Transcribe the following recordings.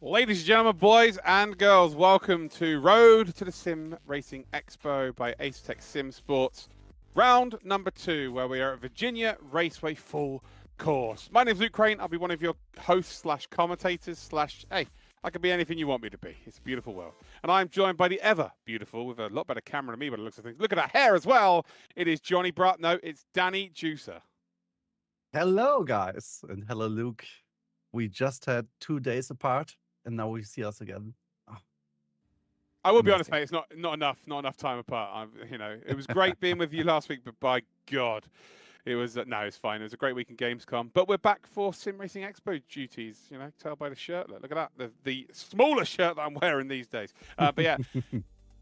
Ladies and gentlemen, boys and girls, welcome to Road to the Sim Racing Expo by Ace Tech Sim Sports. Round number 2, where we are at Virginia Raceway full course. My name is Luke Crane. I'll be one of your hosts slash commentators slash, hey, I can be anything you want me to be. It's a beautiful world. And I'm joined by the ever beautiful, with a lot better camera than me by the looks of things. Look at that hair as well. It is Johnny Brat. No, it's Danny Juicer. Hello, guys, and hello, Luke. We just had 2 days apart, and now we see us again. Oh, I will be honest, amazing. mate. It's not enough time apart. It was great being with you last week, but by God, it was no, it's fine. It was a great week in Gamescom, but we're back for SimRacing Expo duties. Tell by the shirt. Look at that, the smaller shirt that I'm wearing these days. But yeah,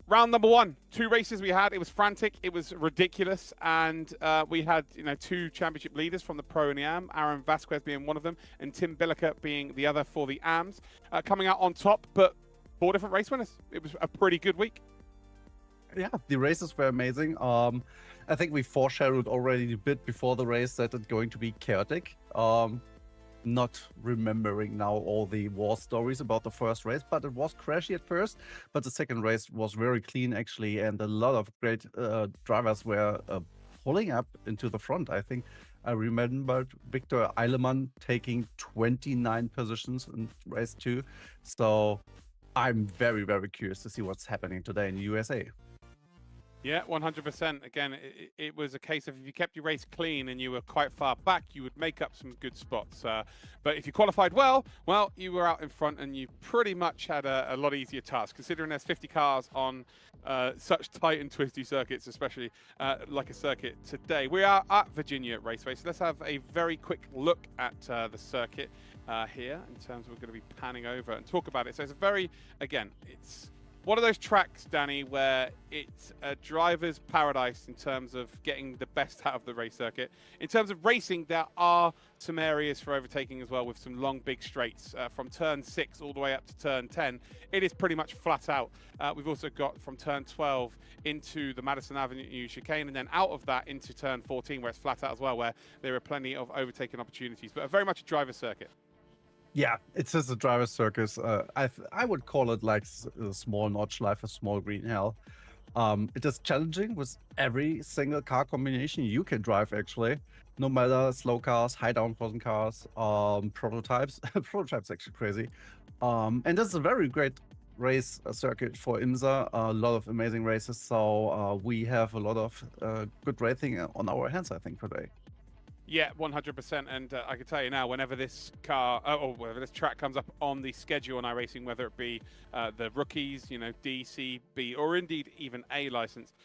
round number 1, 2 races we had. It was frantic, it was ridiculous, and we had 2 championship leaders from the Pro and the Am. Aaron Vasquez being one of them, and Tim Billiker being the other for the Ams, coming out on top. But 4 different race winners. It was a pretty good week. Yeah, the races were amazing. I think we foreshadowed already a bit before the race that it's going to be chaotic. Not remembering now all the war stories about the first race, but it was crashy at first. But the second race was very clean, actually, and a lot of great drivers were pulling up into the front. I think I remembered Victor Eilemann taking 29 positions in race 2. So I'm very, very curious to see what's happening today in the USA. Yeah, 100%. Again, it was a case of if you kept your race clean and you were quite far back, you would make up some good spots. But if you qualified well, you were out in front and you pretty much had a lot easier task, considering there's 50 cars on such tight and twisty circuits, especially like a circuit today. We are at Virginia Raceway, so let's have a very quick look at the circuit here in terms of we're going to be panning over and talk about it. So it's it's one of those tracks, Danny, where it's a driver's paradise in terms of getting the best out of the race circuit. In terms of racing, there are some areas for overtaking as well, with some long, big straights from turn 6 all the way up to turn 10. It is pretty much flat out. We've also got from turn 12 into the Madison Avenue chicane, and then out of that into turn 14, where it's flat out as well, where there are plenty of overtaking opportunities, but very much a driver's circuit. Yeah, it's just a driver's circus. I would call it like a small notch life, a small green hell. It is challenging with every single car combination you can drive, actually. No matter slow cars, high downforce cars, prototypes. Prototypes actually crazy. And this is a very great race circuit for IMSA. A lot of amazing races. So we have a lot of good racing on our hands, I think, today. Yeah, 100%. And I can tell you now, whenever this whenever this track comes up on the schedule on iRacing, whether it be the rookies, D, C, B, or indeed even A license,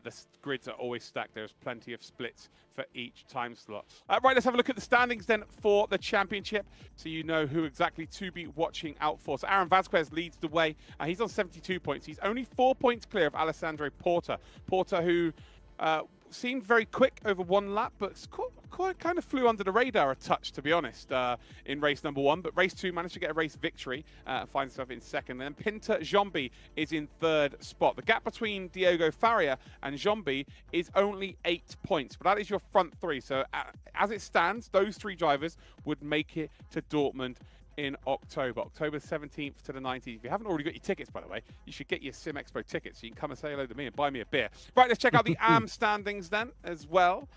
the grids are always stacked. There's plenty of splits for each time slot. Right, let's have a look at the standings then for the championship, so you know who exactly to be watching out for. So Aaron Vasquez leads the way. He's on 72 points. He's only 4 points clear of Alessandro Porta. Porta, who seemed very quick over 1 lap, but quite kind of flew under the radar a touch, to be honest, in race number 1. But race 2 managed to get a race victory, finds himself in second. And then Pinter Jombi is in 3rd spot. The gap between Diogo Faria and Jombi is only 8 points, but that is your front 3. So as it stands, those 3 drivers would make it to Dortmund in October 17th to the 19th. If you haven't already got your tickets, by the way, you should get your Sim Expo tickets so you can come and say hello to me and buy me a beer. Right, let's check out the AM standings then as well.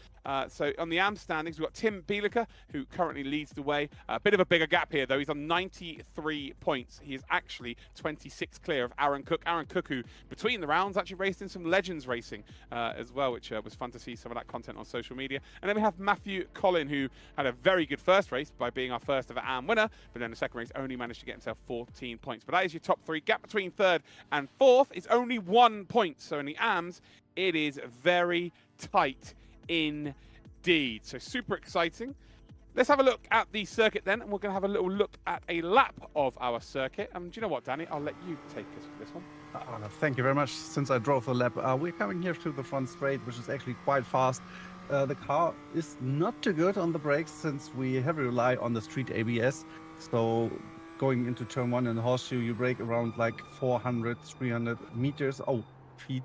So on the AM standings, we've got Tim Bieliker, who currently leads the way. A bit of a bigger gap here, though. He's on 93 points. He is actually 26 clear of Aaron Cook. Aaron Cook, who between the rounds actually raced in some Legends racing as well, which was fun to see some of that content on social media. And then we have Matthew Collin, who had a very good first race by being our first ever AM winner, but then the second race only managed to get himself 14 points. But that is your top 3. Gap between 3rd and 4th is only 1 point. So in the AMs, it is very tight indeed. So super exciting. Let's have a look at the circuit then, and we're going to have a little look at a lap of our circuit. And do you know what, Danny? I'll let you take us for this one. Thank you very much. Since I drove the lap, we're coming here to the front straight, which is actually quite fast. The car is not too good on the brakes since we heavily rely on the street ABS. So going into turn 1 in the horseshoe, you brake around like 400, 300 meters. Oh, feet.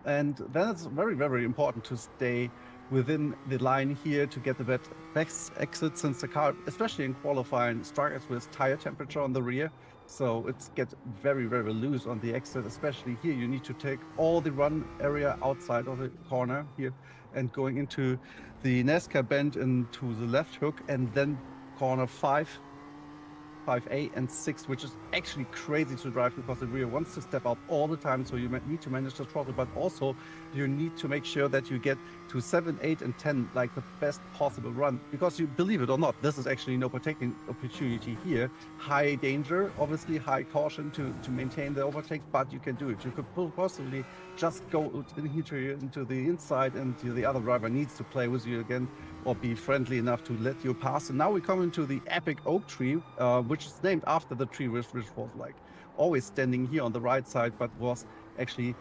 And then it's very, very important to stay within the line here to get the best exit, since the car, especially in qualifying, starts with tire temperature on the rear. So it's get very, very loose on the exit, especially here. You need to take all the run area outside of the corner here and going into the NASCAR bend into the left hook, and then corner 5A and 6, which is actually crazy to drive because the rear wants to step out all the time. So you need to manage the throttle, but also you need to make sure that you get to 7, 8, and 10 like the best possible run. Because you believe it or not, this is actually an overtaking opportunity here. High danger, obviously high caution to maintain the overtake, but you can do it. You could possibly just go into the inside, and the other driver needs to play with you again or be friendly enough to let you pass. And now we come into the epic oak tree, which is named after the tree which was like always standing here on the right side, but was actually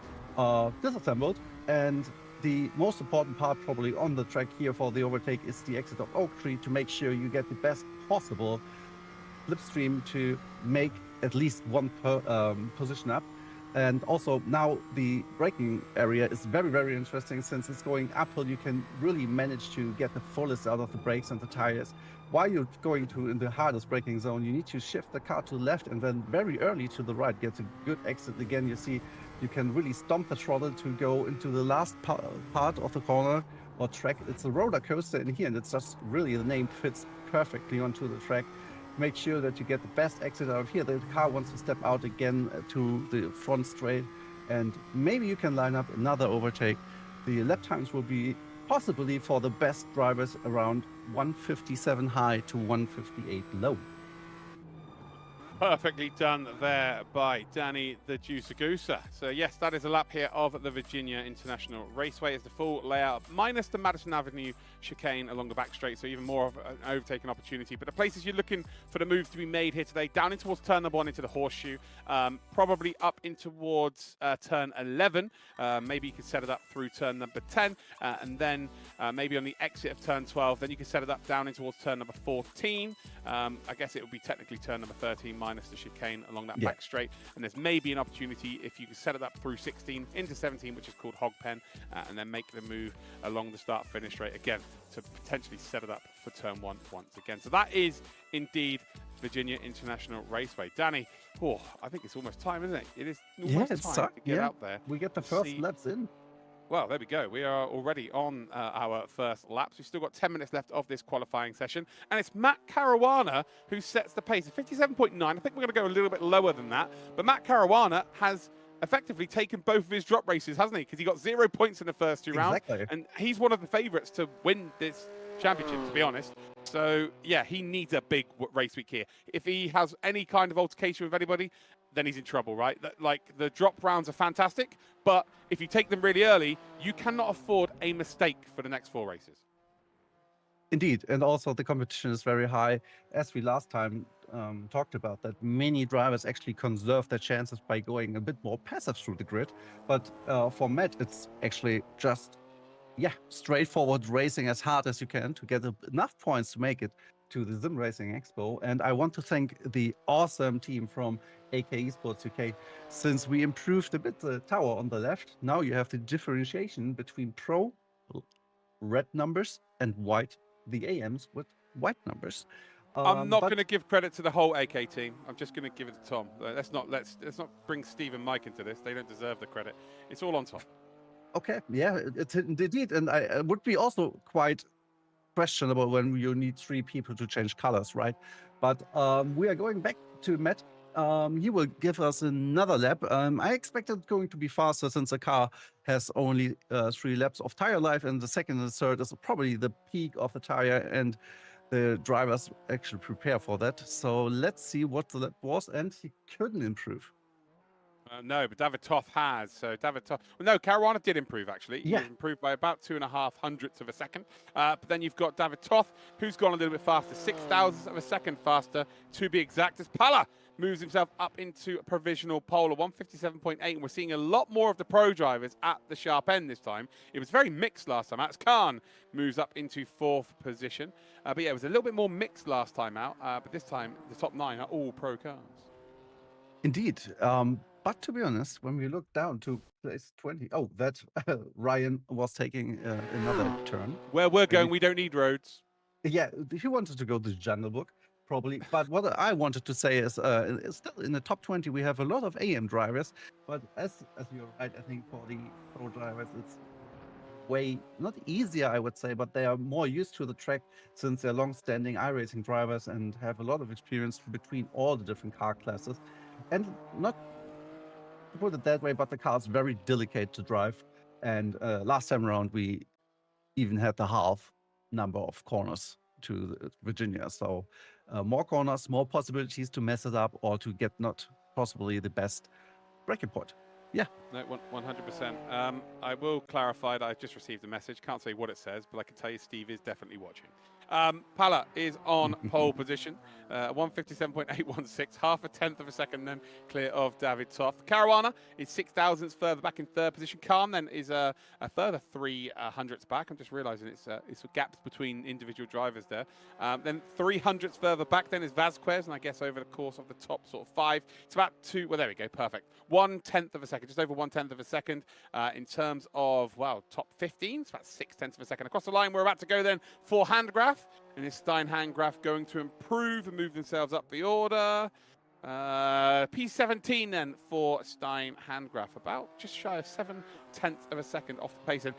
disassembled. And the most important part probably on the track here for the overtake is the exit of oak tree, to make sure you get the best possible slipstream to make at least one position up. And also now the braking area is very, very interesting. Since it's going uphill, you can really manage to get the fullest out of the brakes and the tires. While you're going in the hardest braking zone, you need to shift the car to the left and then very early to the right. Get a good exit. Again, you see you can really stomp the throttle to go into the last part of the corner or track. It's a roller coaster in here, and it's just really, the name fits perfectly onto the track. Make sure that you get the best exit out of here. The car wants to step out again to the front straight, and maybe you can line up another overtake. The lap times will be possibly for the best drivers around 157 high to 158 low. Perfectly done there by Danny the Juicer Gooser. So yes, that is a lap here of the Virginia International Raceway. It's the full layout, minus the Madison Avenue chicane along the back straight, so even more of an overtaking opportunity. But the places you're looking for the moves to be made here today, down in towards turn number 1 into the horseshoe, probably up in towards turn 11. Maybe you could set it up through turn number 10, and then maybe on the exit of turn 12, then you can set it up down in towards turn number 14. I guess it would be technically turn number 13 minus the chicane along that back straight. And there's maybe an opportunity if you can set it up through 16 into 17, which is called hog pen, and then make the move along the start finish straight again to potentially set it up for turn 1 once again. So that is indeed Virginia International Raceway. Danny, I think it's almost time, isn't it? It is almost time to get out there. We get the first laps in. Well, there we go. We are already on our first laps. We've still got 10 minutes left of this qualifying session. And it's Matt Caruana who sets the pace. 57.9. I think we're going to go a little bit lower than that. But Matt Caruana has effectively taken both of his drop races, hasn't he? Because he got 0 points in the first 2 rounds. And he's one of the favourites to win this championship, to be honest. So, yeah, he needs a big race week here. If he has any kind of altercation with anybody, then he's in trouble, right? Like, the drop rounds are fantastic, but if you take them really early, you cannot afford a mistake for the next 4 races. Indeed, and also the competition is very high. As we last time talked about, that many drivers actually conserve their chances by going a bit more passive through the grid. But for Matt, it's actually just, straightforward racing as hard as you can to get enough points to make it to the SimRacing Expo. And I want to thank the awesome team from AK Esports UK. Since we improved a bit the tower on the left, now you have the differentiation between pro red numbers and white, the AMs with white numbers. I'm not going to give credit to the whole AK team. I'm just going to give it to Tom. Let's not bring Steve and Mike into this. They don't deserve the credit. It's all on Tom. Okay, yeah, it's indeed, and I would be also quite questionable when you need 3 people to change colors, right? But we are going back to Matt. He will give us another lap. I expect it going to be faster, since the car has only 3 laps of tire life, and the second and third is probably the peak of the tire, and the drivers actually prepare for that. So let's see what the lap was, and he couldn't improve. No, but David Toth has. So David Toth. Well, no, Caruana did improve, actually. He improved by about 2.5 hundredths of a second. But then you've got David Toth, who's gone a little bit faster, 6 thousandths of a second faster, to be exact, as Pala moves himself up into a provisional pole of 157.8. And we're seeing a lot more of the pro drivers at the sharp end this time. It was very mixed last time out. As Khan moves up into 4th position. But yeah, it was a little bit more mixed last time out. But this time, the top 9 are all pro cars. Indeed. But to be honest, when we look down to place 20, oh, that Ryan was taking another turn. Where we're Maybe, going, we don't need roads. yeah, he wanted to go to the Jungle Book, probably. But what I wanted to say is, still in the top 20, we have a lot of AM drivers. But as you're right, I think for the pro drivers, it's way not easier, I would say, but they are more used to the track since they're long-standing iRacing drivers and have a lot of experience between all the different car classes. And not to put it that way, but the car is very delicate to drive. And last time around, we even had the half number of corners to Virginia. So more corners, more possibilities to mess it up or to get not possibly the best braking point. Yeah. No, 100%. I will clarify that I've just received a message. Can't say what it says, but I can tell you Steve is definitely watching. Pala is on pole position, 157.816, half a tenth of a second then clear of David Toft. Caruana is 6 thousandths further back in third position. Khan then is a further 3 hundredths back. I'm just realizing it's gaps between individual drivers there. Then 3 hundredths further back then is Vasquez, and I guess over the course of the top sort of 5, it's about 2, well, there we go, perfect. 1/10 of a second, just over 1/10 of a second in terms of, well, top 15, it's about 6/10 of a second. Across the line, we're about to go then for Handgraf. And is Stein Handgraf going to improve and move themselves up the order? P17 then for Stein Handgraf, about just shy of 7/10 of a second off the pace. And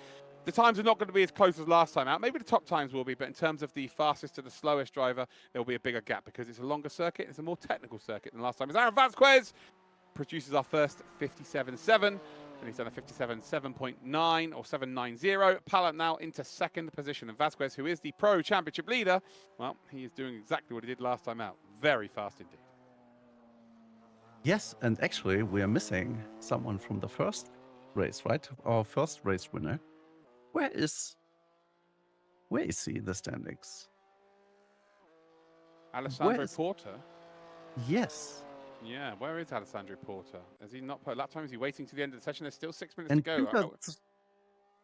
the times are not going to be as close as last time out. Maybe the top times will be, but in terms of the fastest to the slowest driver, there will be a bigger gap because it's a longer circuit. It's a more technical circuit than last time. As Aaron Vasquez produces our first 57.7. And he's done a 57.7.9 or 7.90. Pala now into second position. And Vasquez, who is the Pro Championship leader, well, he is doing exactly what he did last time out. Very fast indeed. Yes, and actually we are missing someone from the first race, right? Our first race winner. Where is he in the standings? Alessandro Porter? Yes. Yeah, where is Alessandro Porter? Has he not put a lap time? Is he waiting to the end of the session? There's still 6 minutes to go.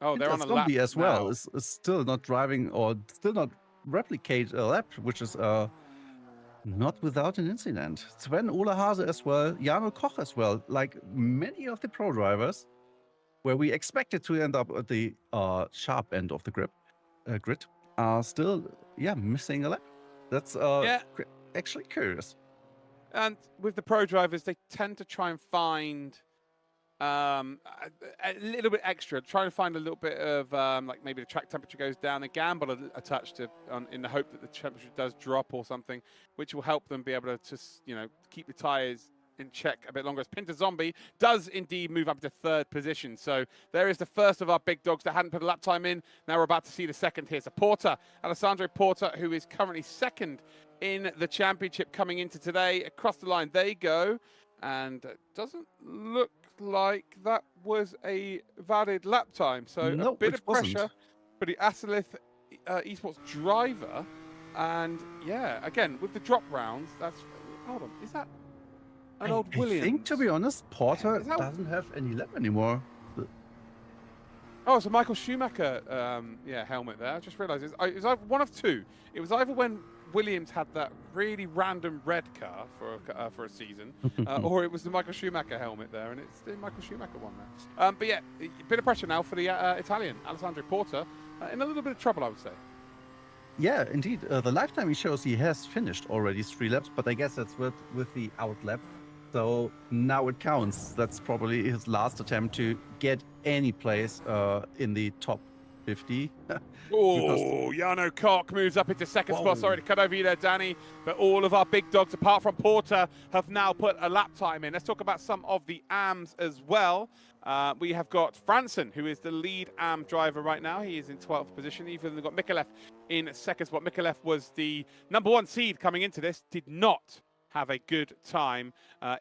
Oh, they're on a lap as well. now. Is still not driving or still not replicate a lap, which is not without an incident. Sven Olahase as well, Jarno Koch as well. Like many of the pro drivers, where we expected to end up at the sharp end of the grid, are still missing a lap. That's actually curious. And with the pro drivers, they tend to try and find a little bit extra, try and find a little bit of like maybe the track temperature goes down and gamble a touch in the hope that the temperature does drop or something, which will help them be able to keep the tires in check a bit longer. As Pinter Zombie does indeed move up to third position. So there is the first of our big dogs that hadn't put a lap time in. Now we're about to see the second here. So Porter, Alessandro Porter, who is currently second in the championship coming into today. Across the line they go, and it doesn't look like that was a valid lap time. So no, a bit of pressure for the Asalith esports driver. And yeah, again, with the drop rounds, that's, hold on, is that an old Williams? I think, to be honest, Porter doesn't have any lap anymore. Oh, it's a Michael Schumacher helmet there. I just realised it was either one of two. It was either when Williams had that really random red car for a season, or it was the Michael Schumacher helmet there, and it's the Michael Schumacher one there. But yeah, a bit of pressure now for the Italian, Alessandro Porter, in a little bit of trouble, I would say. Yeah, indeed. The lifetime he shows he has finished already 3 laps, but I guess that's with the out lap. So now it counts. That's probably his last attempt to get any place in the top 50. Oh, Jarno Koch moves up into second spot. Sorry to cut over you there, Danny. But all of our big dogs, apart from Porter, have now put a lap time in. Let's talk about some of the AMs as well. We have got Franson, who is the lead AM driver right now. He is in 12th position. Even we've got Mikalev in second spot. Mikalev was the #1 seed coming into this. Did not have a good time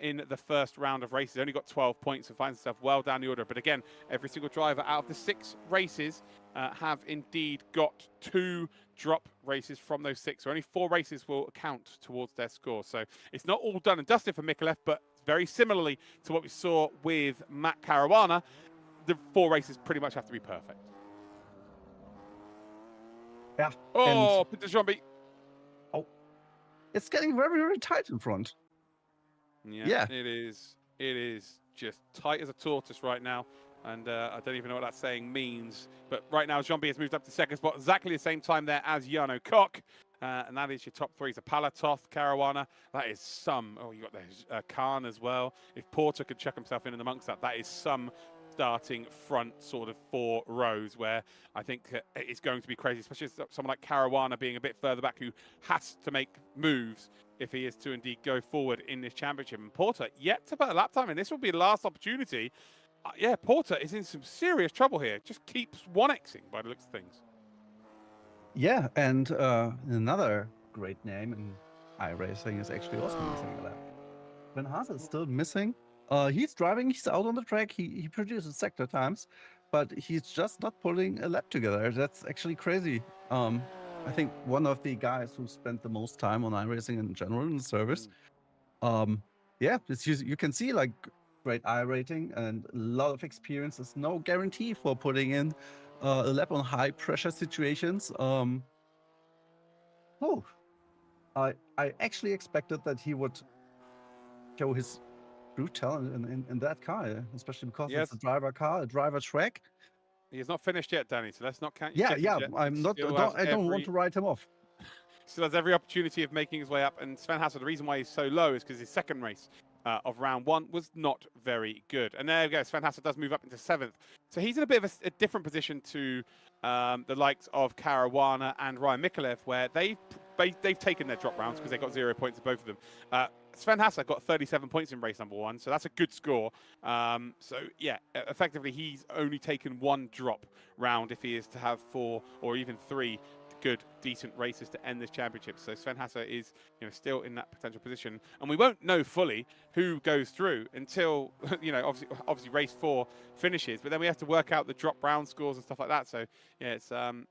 in the first round of races. Only got 12 points and finds himself well down the order. But again, every single driver out of the 6 races have indeed got 2 drop races from those 6. So only 4 races will count towards their score. So it's not all done and dusted for Mikalev, but very similarly to what we saw with Matt Caruana, the 4 races pretty much have to be perfect. Yeah. Oh, Peter Jombi. It's getting very, very tight in front. Yeah, it is. It is just tight as a tortoise right now. And I don't even know what that saying means. But right now, Jean-B has moved up to second spot, exactly the same time there as Jarno Koch. And that is your top three. So Palatoth, Caruana, that is some. Oh, you got there Khan as well. If Porter could chuck himself in amongst that, that is some starting front sort of 4 rows where I think it's going to be crazy, especially someone like Caruana being a bit further back who has to make moves if he is to indeed go forward in this championship. And Porter yet to put a lap time, and this will be the last opportunity. Yeah, Porter is in some serious trouble here. Just keeps 1xing by the looks of things. Yeah, and another great name in iRacing is actually also missing a lap. Sven Haase is still missing. He's driving, he's out on the track, he produces sector times, but he's just not pulling a lap together. That's actually crazy. I think one of the guys who spent the most time on iRacing in general in the service. Yeah, you can see like great iRating and a lot of experience. There's no guarantee for putting in a lap on high pressure situations. I actually expected that he would show his true talent in that car, especially because it's a driver car, a driver track. He has not finished yet, Danny, so let's not count your chickens yet. I don't want to write him off. Still has every opportunity of making his way up, and Sven Hasse, the reason why he's so low is because his second race of round 1 was not very good. And there we go, Sven Hasse does move up into 7th. So he's in a bit of a different position to the likes of Caruana and Ryan Mikalev, where they've taken their drop rounds because they got 0 points of both of them. Sven Hasse got 37 points in race number 1, so that's a good score. So yeah, effectively he's only taken 1 drop round if he is to have 4 or even 3 good, decent races to end this championship. So Sven Hasse is, still in that potential position, and we won't know fully who goes through until, obviously race 4 finishes. But then we have to work out the drop round scores and stuff like that. So yeah, it's going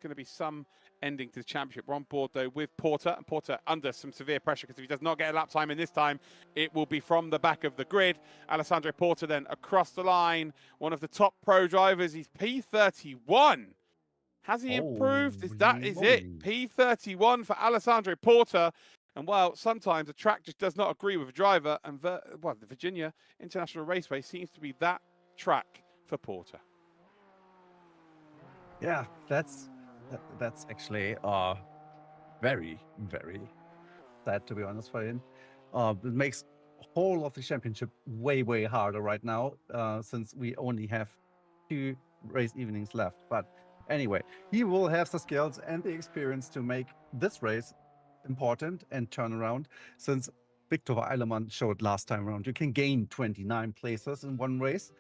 to be some ending to the championship. We're on board though with Porter, and Porter under some severe pressure because if he does not get a lap time in this time, it will be from the back of the grid. Alessandro Porter then across the line, one of the top pro drivers. He's P31. Has he improved? That is it. P31 for Alessandro Porter. And while sometimes a track just does not agree with a driver, and the Virginia International Raceway seems to be that track for Porter. Yeah, that's actually very, very sad, to be honest, for him. It makes whole of the championship way, way harder right now, since we only have 2 race evenings left. But anyway, he will have the skills and the experience to make this race important and turn around, since Victor Eilemann showed last time around you can gain 29 places in one race.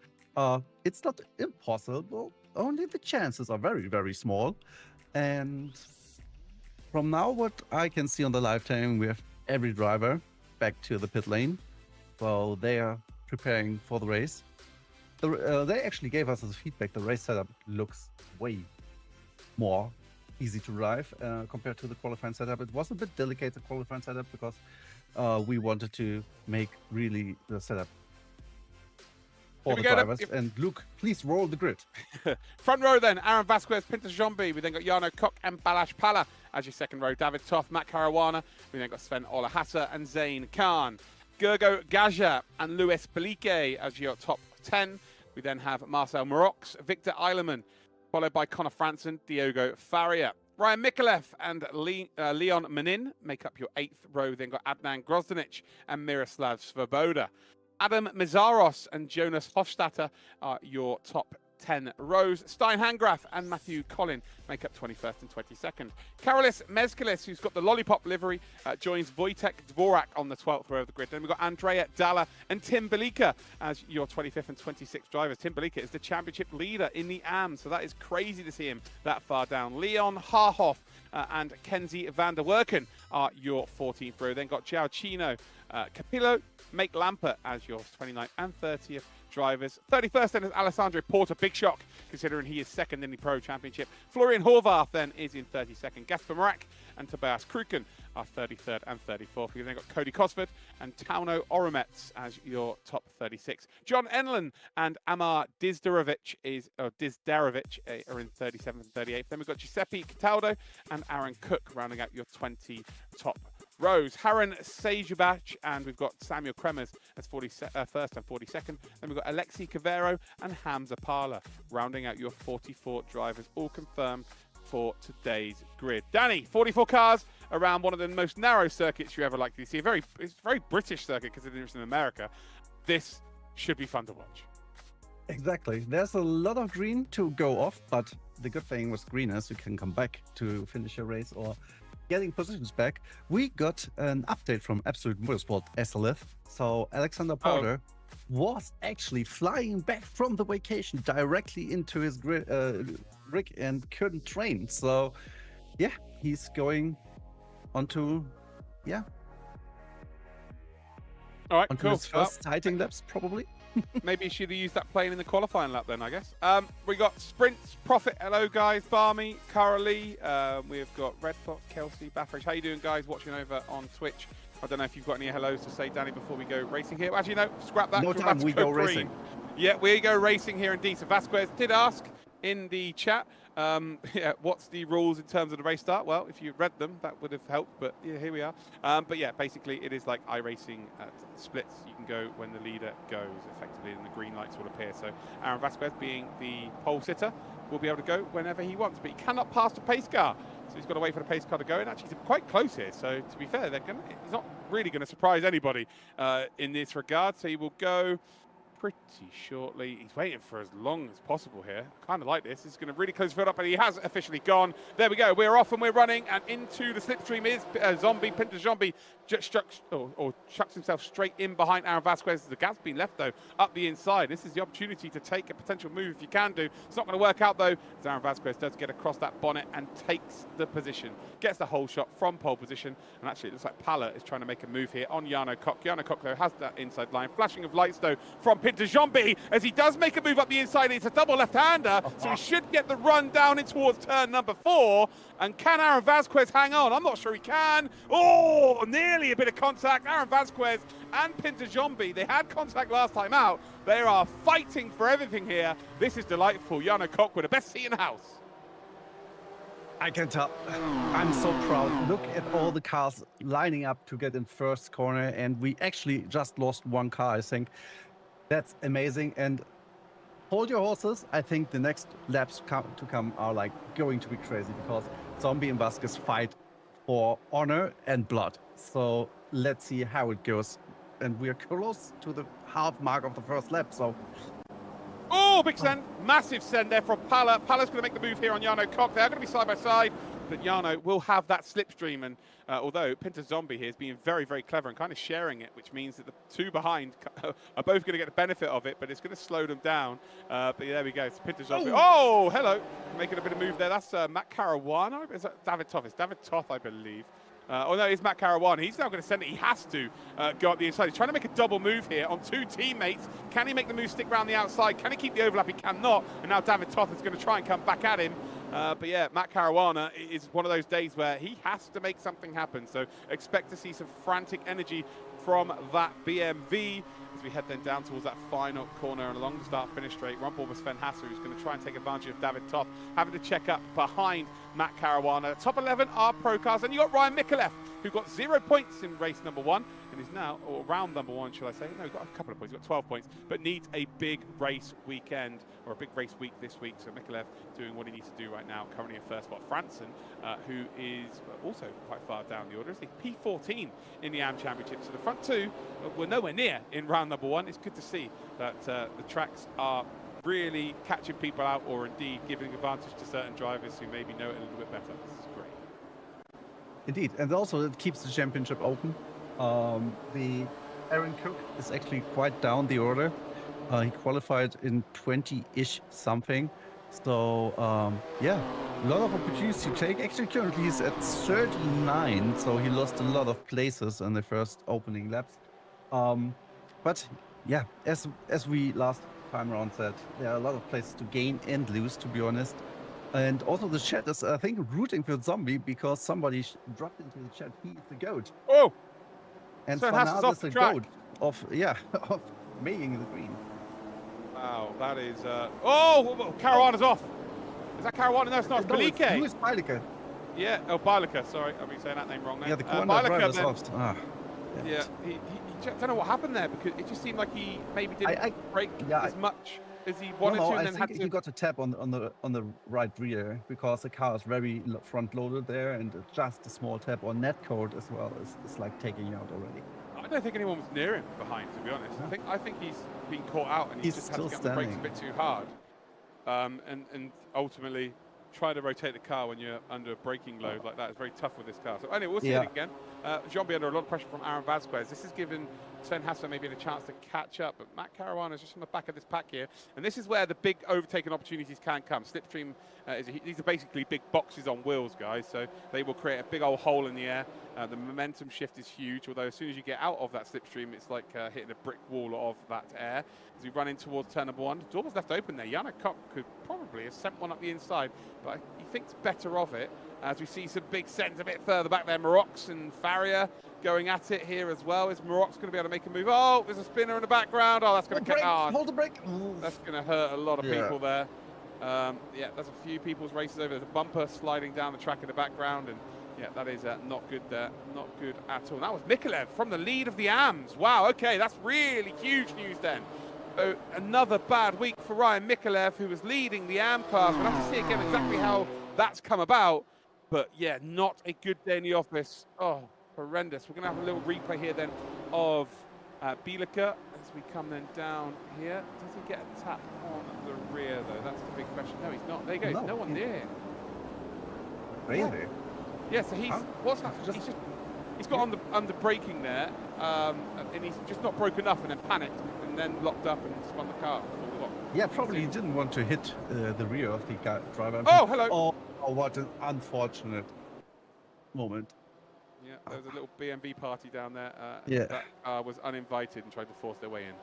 It's not impossible, only the chances are very, very small. And from now, what I can see on the live time, we have every driver back to the pit lane. Well, they are preparing for the race. They actually gave us as feedback the race setup looks way more easy to drive compared to the qualifying setup. It was a bit delicate, the qualifying setup, because we wanted to make really the setup for the drivers. And Luke, please roll the grid. Front row then, Aaron Vasquez, Pinto Jean-B. We then got Jarno Koch and Balazs Pala as your second row. David Toth, Matt Caruana. We then got Sven Ola Hasse and Zane Khan. Gergo Gaja and Luis Pelique as your top 10. We then have Marcel Marox, Victor Eilemann, followed by Connor Franson, Diogo Faria. Ryan Mikalev and Leon Menin make up your 8th row. Then got Adnan Grozdanic and Miroslav Svoboda. Adam Mizaros and Jonas Hofstadter are your top 10 rows. Stein Hangraf and Matthew Collin make up 21st and 22nd. Karolis Mezkalis, who's got the lollipop livery, joins Wojtek Dvorak on the 12th row of the grid. Then we've got Andrea Dalla and Tim Belika as your 25th and 26th drivers. Tim Belika is the championship leader in the AM, so that is crazy to see him that far down. Leon Harhoff and Kenzie van der Werken are your 14th row. Then got Joao Chino, Capillo, Make Lampert as your 29th and 30th drivers. 31st then is Alessandro Porter. Big shock considering he is second in the Pro Championship. Florian Horvath then is in 32nd. Gasper Marak and Tobias Kruken are 33rd and 34th. We've then got Cody Cosford and Tauno Oromets as your top 36. John Enlund and Amar Dizdarovic are in 37th and 38th. Then we've got Giuseppe Cataldo and Aaron Cook rounding out your 20 top rows. Harun Sejubach, and we've got Samuel Kremers as first and 42nd. Then we've got Alexi Cavero and Hamza Parla, rounding out your 44 drivers, all confirmed for today's grid. Danny, 44 cars around one of the most narrow circuits you ever likely to see. It's a very British circuit considering it's in America. This should be fun to watch. Exactly. There's a lot of green to go off, but the good thing with green is you can come back to finish your race or getting positions back. We got an update from Absolute Motorsport SLF. So Alexander Porter was actually flying back from the vacation directly into his rig and couldn't train. So yeah, he's going onto all right, onto cool. his first sighting laps probably. Maybe he should have used that plane in the qualifying lap then, I guess. We got Sprints, Profit, hello guys, Barmy, Cara Lee, we've got Red Fox, Kelsey, Baffridge. How you doing guys watching over on Twitch? I don't know if you've got any hellos to say, Danny, before we go racing here. Actually, no, scrap that. No time, we go racing. Yeah, we go racing here indeed. So Vasquez did ask in the chat, what's the rules in terms of the race start? Well, if you read them, that would have helped, but yeah, here we are. But yeah, basically it is like iRacing at splits. You can go when the leader goes, effectively, and the green lights will appear. So Aaron Vasquez, being the pole sitter, will be able to go whenever he wants, but he cannot pass the pace car. So he's got to wait for the pace car to go, and actually he's quite close here. So to be fair, he's not really going to surprise anybody in this regard. So he will go pretty shortly. He's waiting for as long as possible here. Kind of like this. He's going to really close the field up, and he has officially gone. There we go. We're off and we're running, and into the slipstream is Pinta Zombie chucks himself straight in behind Aaron Vasquez. The gap's been left, though, up the inside. This is the opportunity to take a potential move if you can do. It's not going to work out, though, as Aaron Vasquez does get across that bonnet and takes the position. Gets the whole shot from pole position, and actually it looks like Pala is trying to make a move here on Jarno Koch. Jarno Koch, though, has that inside line. Flashing of lights, though, from Pinta Zombie as he does make a move up the inside. It's a double left-hander, so he should get the run down in towards turn number 4. And can Aaron Vasquez hang on? I'm not sure he can. Oh, nearly a bit of contact. Aaron Vasquez and Pinta Zombie, they had contact last time out. They are fighting for everything here. This is delightful. Jarno Koch with the best seat in the house. I can tell. I'm so proud. Look at all the cars lining up to get in first corner, and we actually just lost one car, I think. That's amazing. And hold your horses. I think the next laps to come are like going to be crazy, because Zombie and Vasquez fight for honor and blood. So let's see how it goes. And we're close to the half mark of the first lap. So oh, big send. Massive send there from Pala. Pala's going to make the move here on Jarno Koch. They're going to be side by side, but Jarno will have that slipstream. And although Pinta Zombie here is being very, very clever and kind of sharing it, which means that the two behind are both going to get the benefit of it, but it's going to slow them down. But yeah, there we go. It's Pinta Zombie. Oh, hello. Making a bit of move there. That's Matt Caruana. Is that David Toth? It's David Toth, I believe. Oh no, it's Matt Caruana. He's now going to send it. He has to go up the inside. He's trying to make a double move here on two teammates. Can he make the move stick around the outside? Can he keep the overlap? He cannot. And now David Toth is going to try and come back at him. But yeah, Matt Caruana is one of those days where he has to make something happen. So expect to see some frantic energy from that BMV as we head then down towards that final corner and along the start-finish straight. Ron Borbus Sven Hasser, who's going to try and take advantage of David Toth, having to check up behind Matt Caruana. Top 11 are pro cars, and you got Ryan Mikulev, who got 0 points in race number 1 and is now, or round number 1, shall I say. No, he got a couple of points. He got 12 points, but needs a big race weekend, or a big race week this week. So Mikulev doing what he needs to do right now, currently in first spot. Franson, who is also quite far down the order, is the P14 in the AM Championship. So the front two were nowhere near in round number 1. It's good to see that the tracks are really catching people out, or indeed giving advantage to certain drivers who maybe know it a little bit better. This is great. Indeed, and also it keeps the championship open. The Aaron Cook is actually quite down the order. He qualified in 20-ish something. So yeah, a lot of opportunities to take. Actually, currently he's at 39, so he lost a lot of places in the first opening laps. But yeah, as we last time around said, there are a lot of places to gain and lose, to be honest. And also the chat is, I think, rooting for Zombie, because somebody dropped into the chat, he is the GOAT. Oh! And so Fanad is the GOAT of making the green. Wow, that is... oh, Caruana's off. Is that Caruana? No, it's not. It's Belike. Who is Belike? Yeah, oh, Bielica, sorry, I've been saying that name wrong there. Yeah, the corner driver's off. Yeah, he I don't know what happened there, because it just seemed like he maybe didn't brake as much as he wanted to, and I then think had to. he got a tap on the right rear because the car is very front loaded there, and just a small tap on netcode as well is like taking you out already. I don't think anyone was near him behind, to be honest. Yeah. I think he's been caught out, and he's just had to get on the brakes a bit too hard, and ultimately try to rotate the car when you're under a braking load like that is very tough with this car. So anyway, we'll see it again. Jean-B under a lot of pressure from Aaron Vasquez. This has given Sven Hasse maybe the chance to catch up, but Matt Caruana is just on the back of this pack here. And this is where the big overtaking opportunities can come. Slipstream, these are basically big boxes on wheels, guys, so they will create a big old hole in the air. The momentum shift is huge, although as soon as you get out of that slipstream, it's like hitting a brick wall of that air. As we run in towards turn number 1, the door was left open there. Yannick Koch could probably have sent one up the inside, but he thinks better of it. As we see some big sends a bit further back there, Marox and Farrier going at it here as well. Is Marox going to be able to make a move? Oh, there's a spinner in the background. Oh, that's going to hold the brake. That's going to hurt a lot of people there. Yeah, there's a few people's races over. There's a bumper sliding down the track in the background, and yeah, that is not good there. Not good at all. That was Mikolev from the lead of the AMS. Wow, okay, that's really huge news then. Another bad week for Ryan Mikolev, who was leading the AM class. We'll have to see again exactly how that's come about. But yeah, not a good day in the office. Oh, horrendous. We're going to have a little replay here then of Bielica as we come then down here. Does he get a tap on the rear though? That's the big question. No, he's not. There you go. No one near him. Really? Yeah, so he's got on the braking there, and he's just not broke enough, and then panicked, and then locked up and spun the car. Yeah, probably he didn't want to hit the rear of the driver. Oh, hello. Oh, what an unfortunate moment. Yeah, there was a little BMW party down there. That was uninvited and tried to force their way in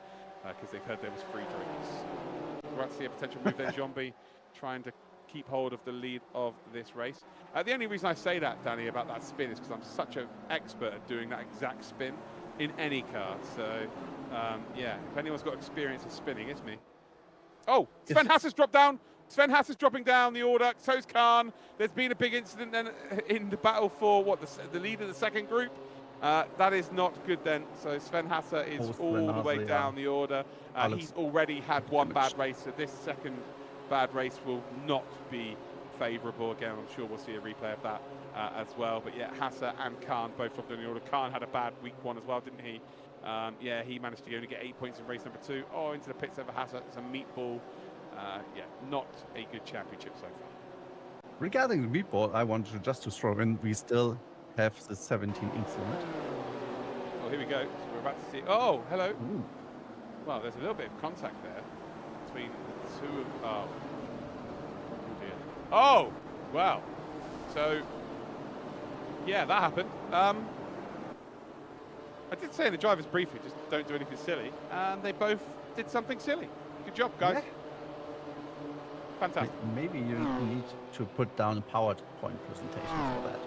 because they heard there was free drinks. We're about to see a potential move there. Jean-B trying to keep hold of the lead of this race. The only reason I say that, Danny, about that spin is because I'm such an expert at doing that exact spin in any car. So, yeah, if anyone's got experience of spinning, it's me. Oh, Sven Hasse has dropped down. Sven Hasse is dropping down the order. So's Khan. There's been a big incident then in the battle for the lead of the second group. That is not good then. So Sven Hasse is all the way down the order. He's already had one bad race, so this second bad race will not be favourable. Again, I'm sure we'll see a replay of that as well. But yeah, Hasse and Khan both dropped in the order. Khan had a bad week 1 as well, didn't he? Yeah, he managed to only get 8 points in race number 2. Oh, into the pits over Hasse. It's a meatball. Yeah, not a good championship so far. Regarding the meatball, I wanted just to throw in, we still have the 17 incident. Oh, here we go. So we're about to see. Oh, hello. Ooh. Well, there's a little bit of contact there between the two of. Oh dear. Oh, wow. So, yeah, that happened. I did say in the driver's briefing, just don't do anything silly, and they both did something silly. Good job, guys. Yeah. Fantastic. Maybe you need to put down a PowerPoint presentation for that.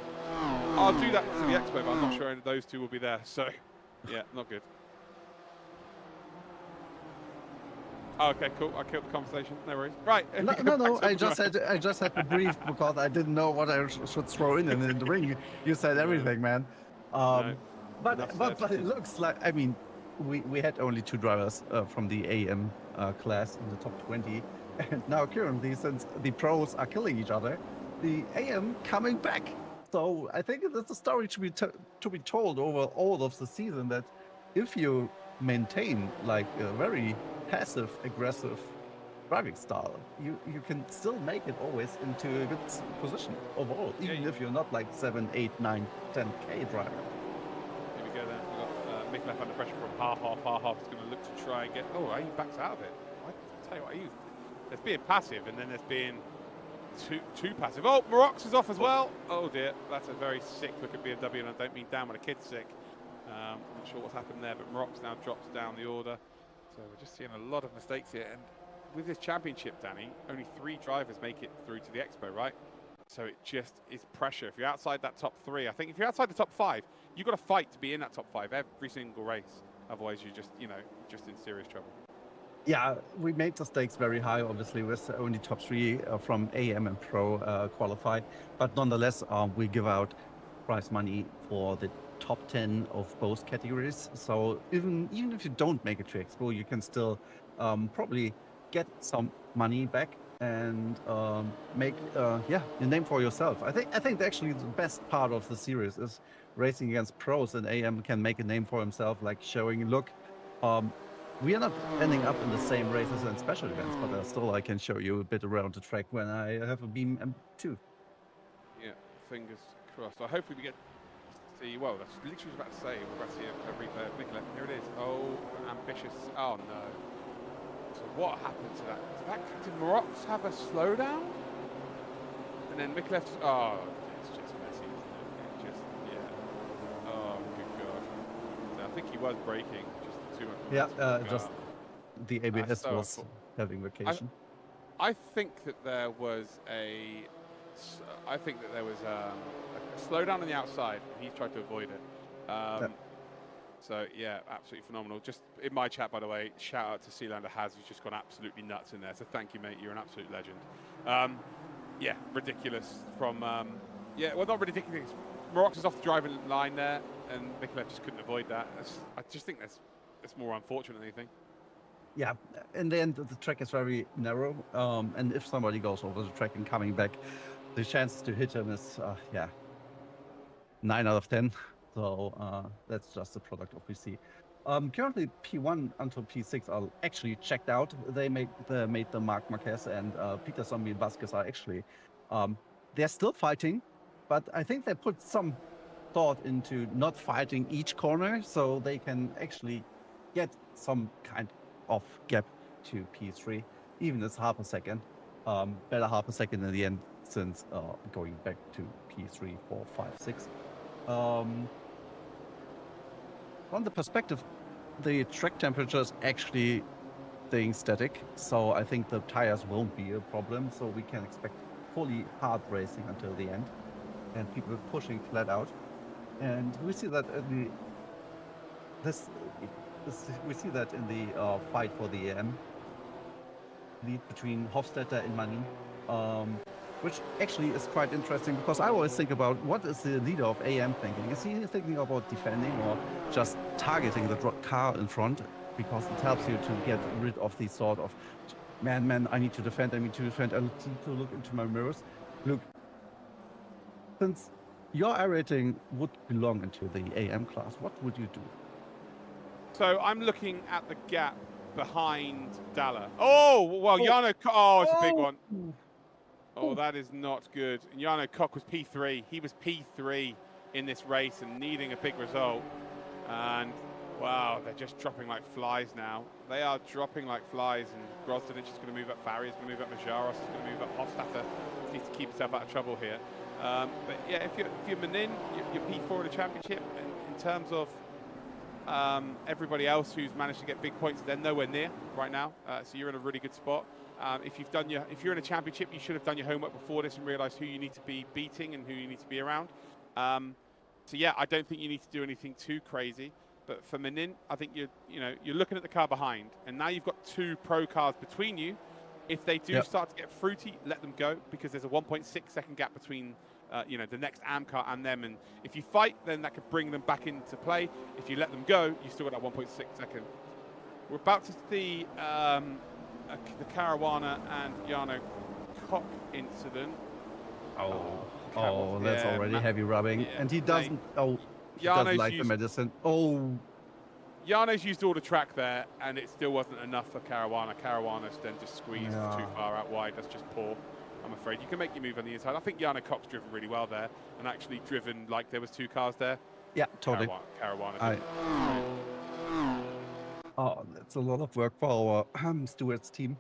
I'll do that to the expo, but I'm not sure any of those two will be there. So, yeah, not good. Oh, okay, cool. I killed the conversation. No worries. Right. No. I just had to brief because I didn't know what I should throw in, and in the ring you said everything, man. But it looks like, I mean, we had only 2 drivers from the AM class in the top 20. And now currently, since the pros are killing each other, the AM coming back. So I think that's a story to be told over all of the season, that if you maintain like a very passive, aggressive driving style, you can still make it always into a good position overall, even if you're not like 7, 8, 9, 10K driver. Here we go then. We've got Mikolev under pressure from Harhoff. Harhoff is going to look to try and get. Oh, he backs out of it. I tell you what, there's being passive, and then there's being too passive. Oh, Marox is off as well. Oh dear, that's a very sick looking BMW, and I don't mean down when a kid's sick. I'm not sure what's happened there, but Marox now drops down the order. So we're just seeing a lot of mistakes here, and with this championship, Danny, only 3 drivers make it through to the Expo, right? So it just is pressure. If you're outside that top 3, I think if you're outside the top 5, you've got to fight to be in that top 5 every single race. Otherwise, you're just, just in serious trouble. Yeah, we made the stakes very high, obviously, with only top 3 from AM and Pro qualify. But nonetheless, we give out prize money for the top 10 of both categories. So even if you don't make it to Expo, you can still probably get some money back and make yeah, your name for yourself. I think actually the best part of the series is racing against pros, and AM can make a name for himself, like showing, look, we are not ending up in the same races and special events, but still I can show you a bit around the track when I have a Beam M2. Yeah, fingers crossed. So hopefully we get to see, well, that's literally about to say, we're about to see a replay of Nicola. Here it is. Oh, ambitious. Oh, no. So what happened to that? Did Marox have a slowdown? And then Mikolev, oh, it's just messy, isn't it? It just, yeah. Oh, good God. So I think he was braking, just too much. Yeah, just the ABS so was having vacation. I think that there was a slowdown on the outside, and he tried to avoid it. Yeah. So yeah, absolutely phenomenal. Just in my chat, by the way, shout out to Sealander Has, who's just gone absolutely nuts in there. So thank you, mate. You're an absolute legend. Yeah, ridiculous from yeah, well, not ridiculous. Marox is off the driving line there, and Mikolev just couldn't avoid that. I just think that's more unfortunate than anything. Yeah, in the end, the track is very narrow, and if somebody goes over the track and coming back, the chances to hit him is, yeah, 9 out of 10. So that's just the product of PC. Currently, P1 until P6 are actually checked out. They made the Marc Marquez and Peter Zombie Vasquez are actually, they're still fighting, but I think they put some thought into not fighting each corner, so they can actually get some kind of gap to P3, even it's half a second. Better half a second in the end, since going back to P3, 4, 5, 6. From the perspective, the track temperature is actually staying static, so I think the tires won't be a problem. So we can expect fully hard racing until the end, and people pushing flat out. And we see that in the fight for the AM lead between Hofstetter and Manin, which actually is quite interesting, because I always think about, what is the leader of AM thinking? Is he thinking about defending or just targeting the car in front? Because it helps you to get rid of the sort of, man, I need to defend, I need to look into my mirrors. Look, since your I rating would belong into the AM class, what would you do? So I'm looking at the gap behind Dalla. Oh, well, Jarno, oh, it's a big one. Oh, that is not good. And Jarno Koch was P3. He was P3 in this race and needing a big result. And wow, they're just dropping like flies now. They are dropping like flies, and Grosdanic is going to move up. Farry is going to move up. Majaros is going to move up. Hofstadter needs to keep himself out of trouble here. But yeah, if you're Manin, you're P4 in the championship. In terms of everybody else who's managed to get big points, they're nowhere near right now. So you're in a really good spot. If you're in a championship, you should have done your homework before this and realised who you need to be beating and who you need to be around. So yeah, I don't think you need to do anything too crazy. But for Manin, I think you're looking at the car behind, and now you've got 2 pro cars between you. If they do start to get fruity, let them go, because there's a 1.6 second gap between the next AM car and them. And if you fight, then that could bring them back into play. If you let them go, you still got that 1.6 second. We're about to see the Caruana and Jarno Koch incident. Oh, that's already heavy rubbing. Yeah, and he doesn't, he doesn't like the medicine. Jarno's used all the track there, and it still wasn't enough for Caruana. Caruana's then just squeezed too far out wide. That's just poor, I'm afraid. You can make your move on the inside. I think Jarno Koch's driven really well there, and actually driven like there was 2 cars there. Yeah, totally. Caruana. Oh, that's a lot of work for our Stewart's team.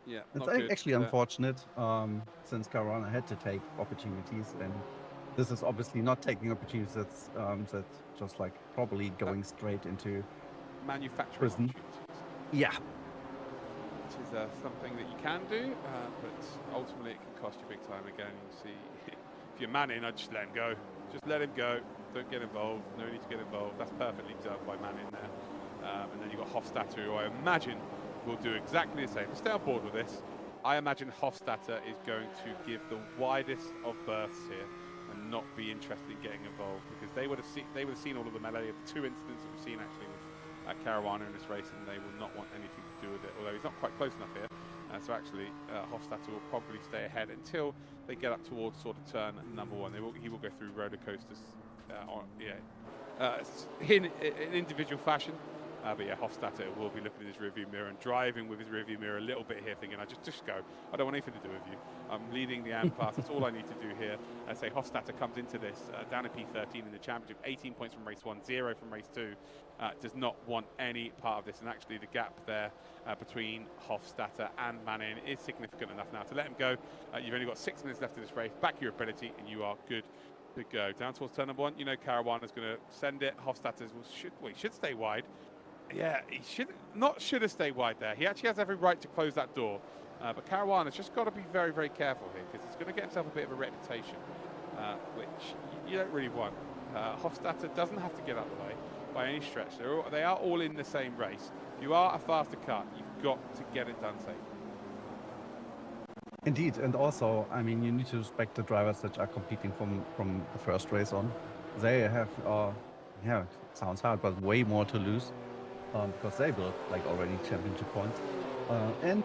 Yeah, it's actually unfortunate, since Caruana had to take opportunities, and this is obviously not taking opportunities. That's just like probably going straight into manufacturing prison. Yeah, which is something that you can do, but ultimately it can cost you big time. Again, you see, if you're Manning, I'd just let him go. Just let him go. Don't get involved. No need to get involved. That's perfectly done by Man in there. And then you've got Hofstadter, who I imagine will do exactly the same. Stay on board with this. I imagine Hofstadter is going to give the widest of berths here and not be interested in getting involved, because they would have seen all of the melee of the 2 incidents that we've seen actually with Caruana in this race, and they will not want anything to do with it. Although he's not quite close enough here, so actually Hofstadter will probably stay ahead until they get up towards sort of turn number 1. He will go through roller coasters, in individual fashion. But yeah, Hofstadter will be looking in his rearview mirror and driving with his rearview mirror a little bit here, thinking, just go. I don't want anything to do with you. I'm leading the AM class. That's all I need to do here. I say Hofstadter comes into this down at P13 in the championship, 18 points from race 1, 0 from race 2. Does not want any part of this. And actually the gap there between Hofstadter and Manin is significant enough now to let him go. You've only got 6 minutes left in this race. Back your ability and you are good to go. Down towards turn number 1. You know Caruana's going to send it. Hofstadter should stay wide. Yeah, he should have stayed wide there. He actually has every right to close that door. But Caruana's just got to be very, very careful here, because he's going to get himself a bit of a reputation, which you don't really want. Hofstadter doesn't have to get out of the way by any stretch. They are all in the same race. If you are a faster car, you've got to get it done safe. Indeed, and also, I mean, you need to respect the drivers that are competing from the first race on. They have, yeah, it sounds hard, but way more to lose. Because they built like already championship points, and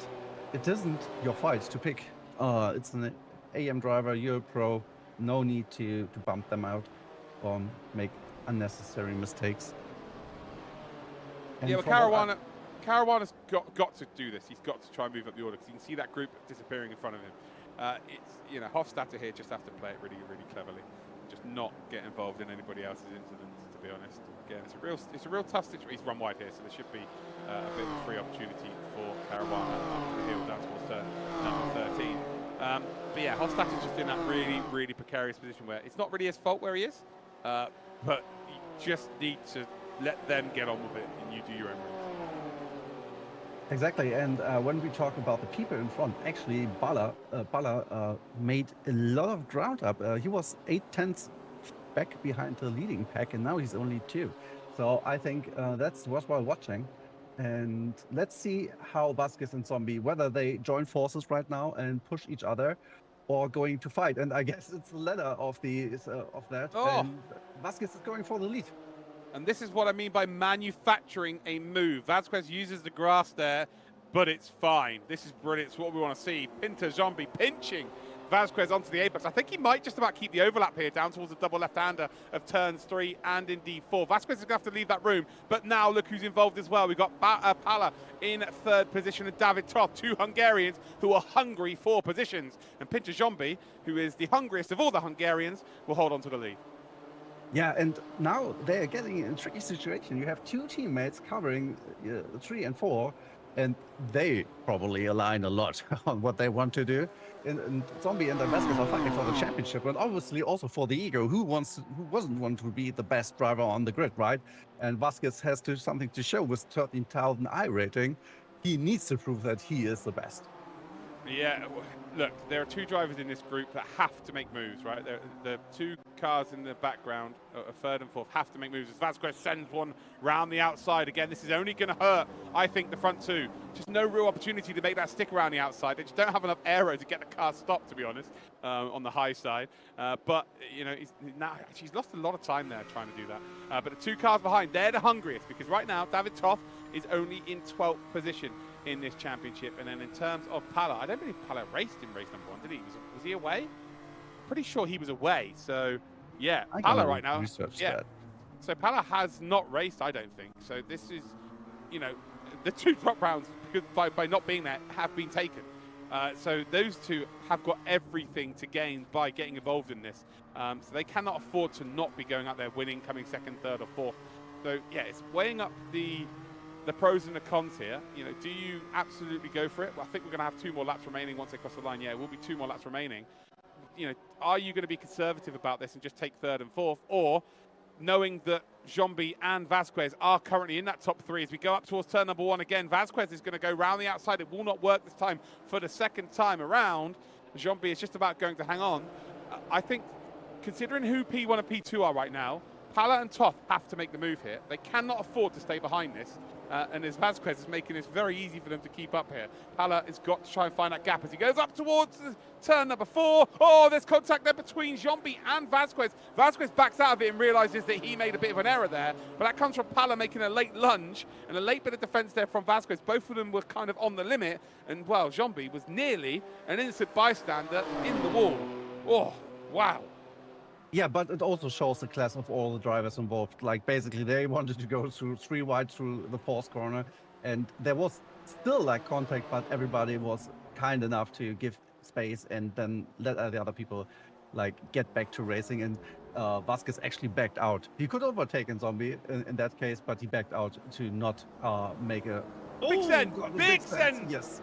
it isn't your fight to pick. It's an AM driver, you're a pro, no need to bump them out or make unnecessary mistakes. And yeah, but Caruana's got to do this. He's got to try and move up the order, because you can see that group disappearing in front of him. It's Hofstadter here just have to play it really, really cleverly, just not get involved in anybody else's incidents. To be honest, again, it's a real tough situation. He's run wide here, so there should be a bit of a free opportunity for Caruana up the hill down towards turn number 13. But yeah, Hofstadter's just in that really, really precarious position where it's not really his fault where he is, but you just need to let them get on with it and you do your own race. Exactly, and when we talk about the people in front, actually Bala made a lot of ground up. He was 8/10 back behind the leading pack, and now he's only 2. So I think that's worthwhile watching. And let's see how Vasquez and Zombie, whether they join forces right now and push each other, or going to fight. And I guess it's the latter of that. Oh. And Vasquez is going for the lead. And this is what I mean by manufacturing a move. Vasquez uses the grass there, but it's fine. This is brilliant. It's what we want to see. Pinter Zombie pinching Vasquez onto the apex. I think he might just about keep the overlap here down towards the double left-hander of turns 3 and indeed 4. Vasquez is going to have to leave that room, but now look who's involved as well. We've got Pala in 3rd position and David Toth, 2 Hungarians who are hungry for positions. And Pinter Zombie, who is the hungriest of all the Hungarians, will hold on to the lead. Yeah, and now they're getting in a tricky situation. You have 2 teammates covering 3 and 4, and they probably align a lot on what they want to do. And Zombie and Vasquez are fighting for the championship, and obviously also for the ego. Who wasn't want to be the best driver on the grid, right? And Vasquez has something to show with 13,000 I rating. He needs to prove that he is the best. Yeah, look, there are 2 drivers in this group that have to make moves, right? The 2 cars in the background, 3rd and 4th, have to make moves. As Vasquez sends one round the outside. Again, this is only going to hurt, I think, the front 2. Just no real opportunity to make that stick around the outside. They just don't have enough aero to get the car stopped, to be honest, on the high side. But, he's lost a lot of time there trying to do that. But the 2 cars behind, they're the hungriest, because right now, David Toth is only in 12th position in this championship. And then in terms of Pala, I don't believe Pala raced in race number 1, did he? Was he away? Pretty sure he was away. So yeah, Pala right now. Yeah. So Pala has not raced, I don't think. So this is, the 2 drop rounds by not being there have been taken. So those 2 have got everything to gain by getting involved in this. So they cannot afford to not be going out there winning, coming 2nd, 3rd, or 4th. So yeah, it's weighing up the pros and the cons here. Do you absolutely go for it? Well, I think we're going to have 2 more laps remaining once they cross the line. Yeah, it will be 2 more laps remaining. Are you going to be conservative about this and just take 3rd and 4th? Or, knowing that Zombie and Vasquez are currently in that top 3, as we go up towards turn number 1 again, Vasquez is going to go round the outside. It will not work this time for the 2nd time around. Zombie is just about going to hang on. I think considering who P1 and P2 are right now, Pala and Toth have to make the move here. They cannot afford to stay behind this. And as Vasquez is making this very easy for them to keep up here. Pala has got to try and find that gap as he goes up towards turn number 4. Oh, there's contact there between Giambi and Vasquez. Vasquez backs out of it and realizes that he made a bit of an error there. But that comes from Pala making a late lunge and a late bit of defense there from Vasquez. Both of them were kind of on the limit. And, well, Giambi was nearly an innocent bystander in the wall. Oh, wow. Yeah, but it also shows the class of all the drivers involved. Like, basically, they wanted to go through 3 wide through the 4th corner, and there was still like contact, but everybody was kind enough to give space and then let the other people like get back to racing. And Vasquez actually backed out. He could overtake Zombie in that case, but he backed out to not make a big send. Big send. Yes.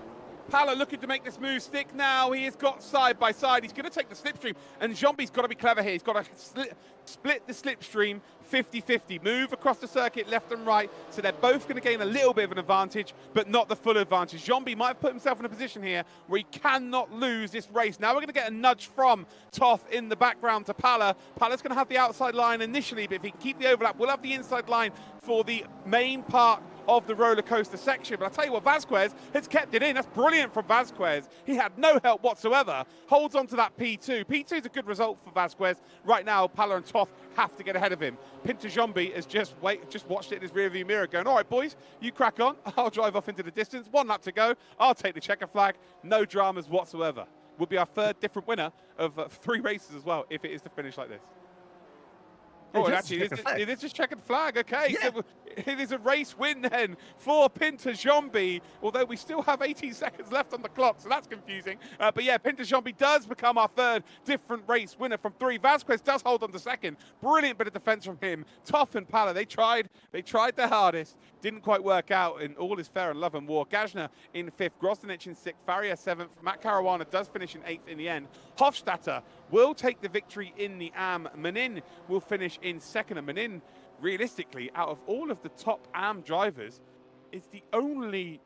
Pala looking to make this move stick now. He has got side by side. He's going to take the slipstream. And Giambi's got to be clever here. He's got to split the slipstream 50-50. Move across the circuit left and right. So they're both going to gain a little bit of an advantage, but not the full advantage. Giambi might have put himself in a position here where he cannot lose this race. Now we're going to get a nudge from Toth in the background to Pala. Pala's going to have the outside line initially, but if he can keep the overlap, we'll have the inside line for the main part of the roller coaster section. But I tell you what, Vasquez has kept it in. That's brilliant from Vasquez. He had no help whatsoever. Holds on to that P2. P2 is a good result for Vasquez. Right now, Pala and Toth have to get ahead of him. Pinter Giambi has just watched it in his rearview mirror going, all right, boys, you crack on. I'll drive off into the distance. 1 lap to go. I'll take the checker flag. No dramas whatsoever. Will be our 3rd different winner of 3 races as well, if it is to finish like this. Oh, actually, it is just checkered flag. Okay, yeah. So it is a race win then for Pinter Giambi, although we still have 18 seconds left on the clock, so that's confusing. But yeah, Pinter Giambi does become our 3rd different race winner from 3. Vasquez does hold on to 2nd. Brilliant bit of defense from him. Toth and Pala, they tried their hardest. Didn't quite work out, and all is fair in love and war. Gajner in 5th, Grosdanic in 6th, Faria 7th. Matt Caruana does finish in 8th in the end. Hofstadter will take the victory in the AM. Menin will finish in 2nd, and Menin, realistically, out of all of the top AM drivers, is the only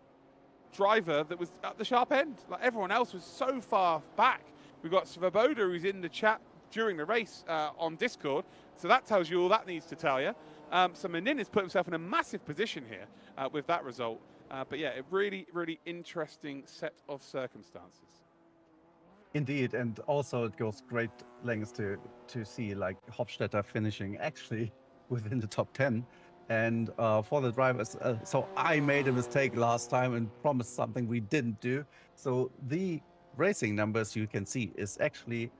driver that was at the sharp end. Like, everyone else was so far back. We've got Svoboda, who's in the chat during the race on Discord, so that tells you all that needs to tell you. So Menin has put himself in a massive position here with that result. But yeah, a really, really interesting set of circumstances. Indeed, and also it goes great lengths to see like Hofstadter finishing actually within the top 10. And for the drivers, so I made a mistake last time and promised something we didn't do. So the racing numbers you can see is actually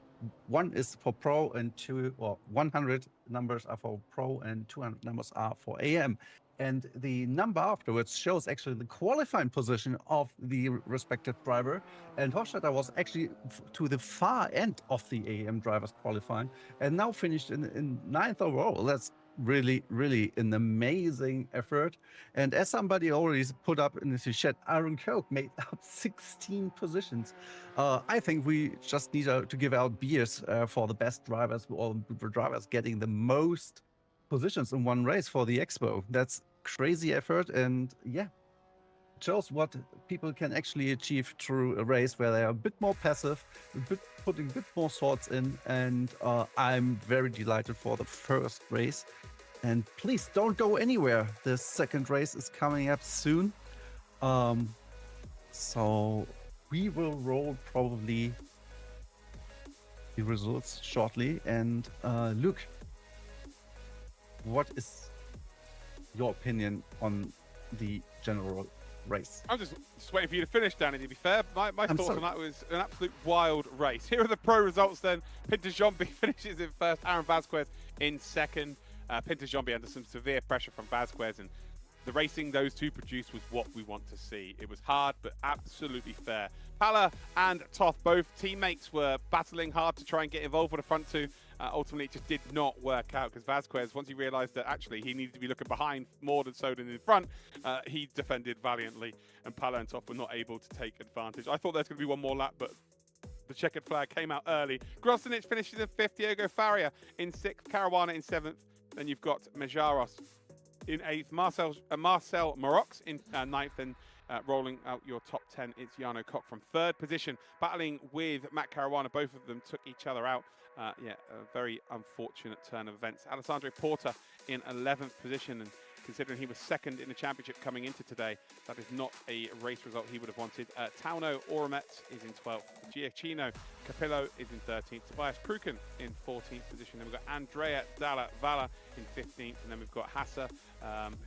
1 is for pro and 2, or 100 numbers are for pro and 200 numbers are for AM. And the number afterwards shows actually the qualifying position of the respective driver. And Hofstadter was actually to the far end of the AM drivers qualifying and now finished in 9th overall. That's really, really an amazing effort. And as somebody already put up in the chat, Aaron Koch made up 16 positions. I think we just need to give out beers for the best drivers, or the drivers getting the most positions in one race for the Expo. That's crazy effort, and yeah, shows what people can actually achieve through a race where they are a bit more passive, putting a bit more thoughts in. And I'm very delighted for the 1st race. And please don't go anywhere. The 2nd race is coming up soon. So we will roll probably the results shortly. And Luke, what is your opinion on the general race? I'm just waiting for you to finish, Danny, to be fair. My thoughts on that was an absolute wild race. Here are the pro results then. Pinter Giambi finishes in 1st, Aaron Vasquez in 2nd. Pinter Giambi under some severe pressure from Vasquez, and the racing those two produced was what we want to see. It was hard, but absolutely fair. Pala and Toth, both teammates, were battling hard to try and get involved with the front 2. Ultimately, it just did not work out because Vasquez, once he realized that actually he needed to be looking behind more than so than in front, he defended valiantly, and Pala and Toth were not able to take advantage. I thought there was going to be one more lap, but the checkered flag came out early. Grosdanic finishes in 5th, Diego Faria in 6th, Caruana in 7th. Then you've got Mejaros in 8th, Marcel Marox in 9th, and rolling out your top 10, it's Jarno Koch from 3rd position, battling with Matt Caruana. Both of them took each other out. Yeah, a very unfortunate turn of events. Alessandro Porta in 11th position, and considering he was 2nd in the championship coming into today, that is not a race result he would have wanted. Tauno Oramet is in 12th. Giacchino Capillo is in 13th. Tobias Kruken in 14th position. Then we've got Andrea Dalla Valle in 15th. And then we've got Hassa,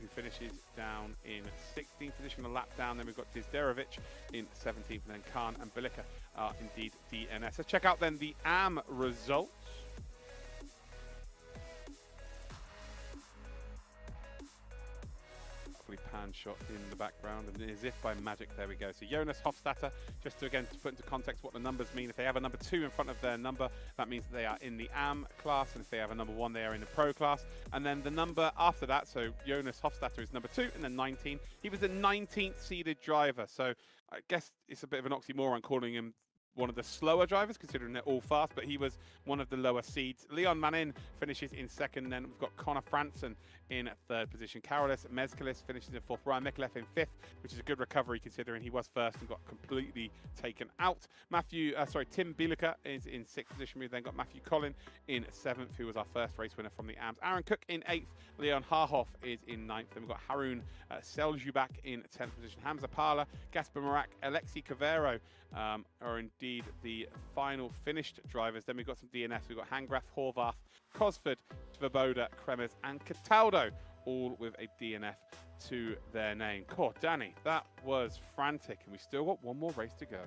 who finishes down in 16th position, a lap down. Then we've got Dizderovic in 17th. And then Khan and Bilica are indeed DNS. Let's check out then the AM results. Pan shot in the background, and as if by magic, there we go. So Jonas Hofstadter, just to again to put into context what the numbers mean, if they have a number 2 in front of their number, that means that they are in the AM class, and if they have a number 1, they are in the Pro class. And then the number after that, so Jonas Hofstadter is number 2, and then 19. He was the 19th seeded driver, so I guess it's a bit of an oxymoron calling him one of the slower drivers, considering they're all fast, but he was one of the lower seeds. Leon Manin finishes in 2nd, then we've got Connor Franson in 3rd position. Karolis Mezkalis finishes in 4th. Ryan Mikalev in 5th, which is a good recovery considering he was 1st and got completely taken out. Tim Bielica is in 6th position. We've then got Matthew Collin in 7th, who was our first race winner from the AMS. Aaron Cook in 8th. Leon Harhoff is in 9th. Then we've got Harun Seljubak in 10th position. Hamza Parla, Gasper Marak, Alexi Cavero are indeed the final finished drivers. Then we've got some DNFs. We've got Hangraf, Horvath, Cosford, Svoboda, Kremers, and Cataldo, all with a DNF to their name. Cool, Danny, that was frantic, and we still got one more race to go.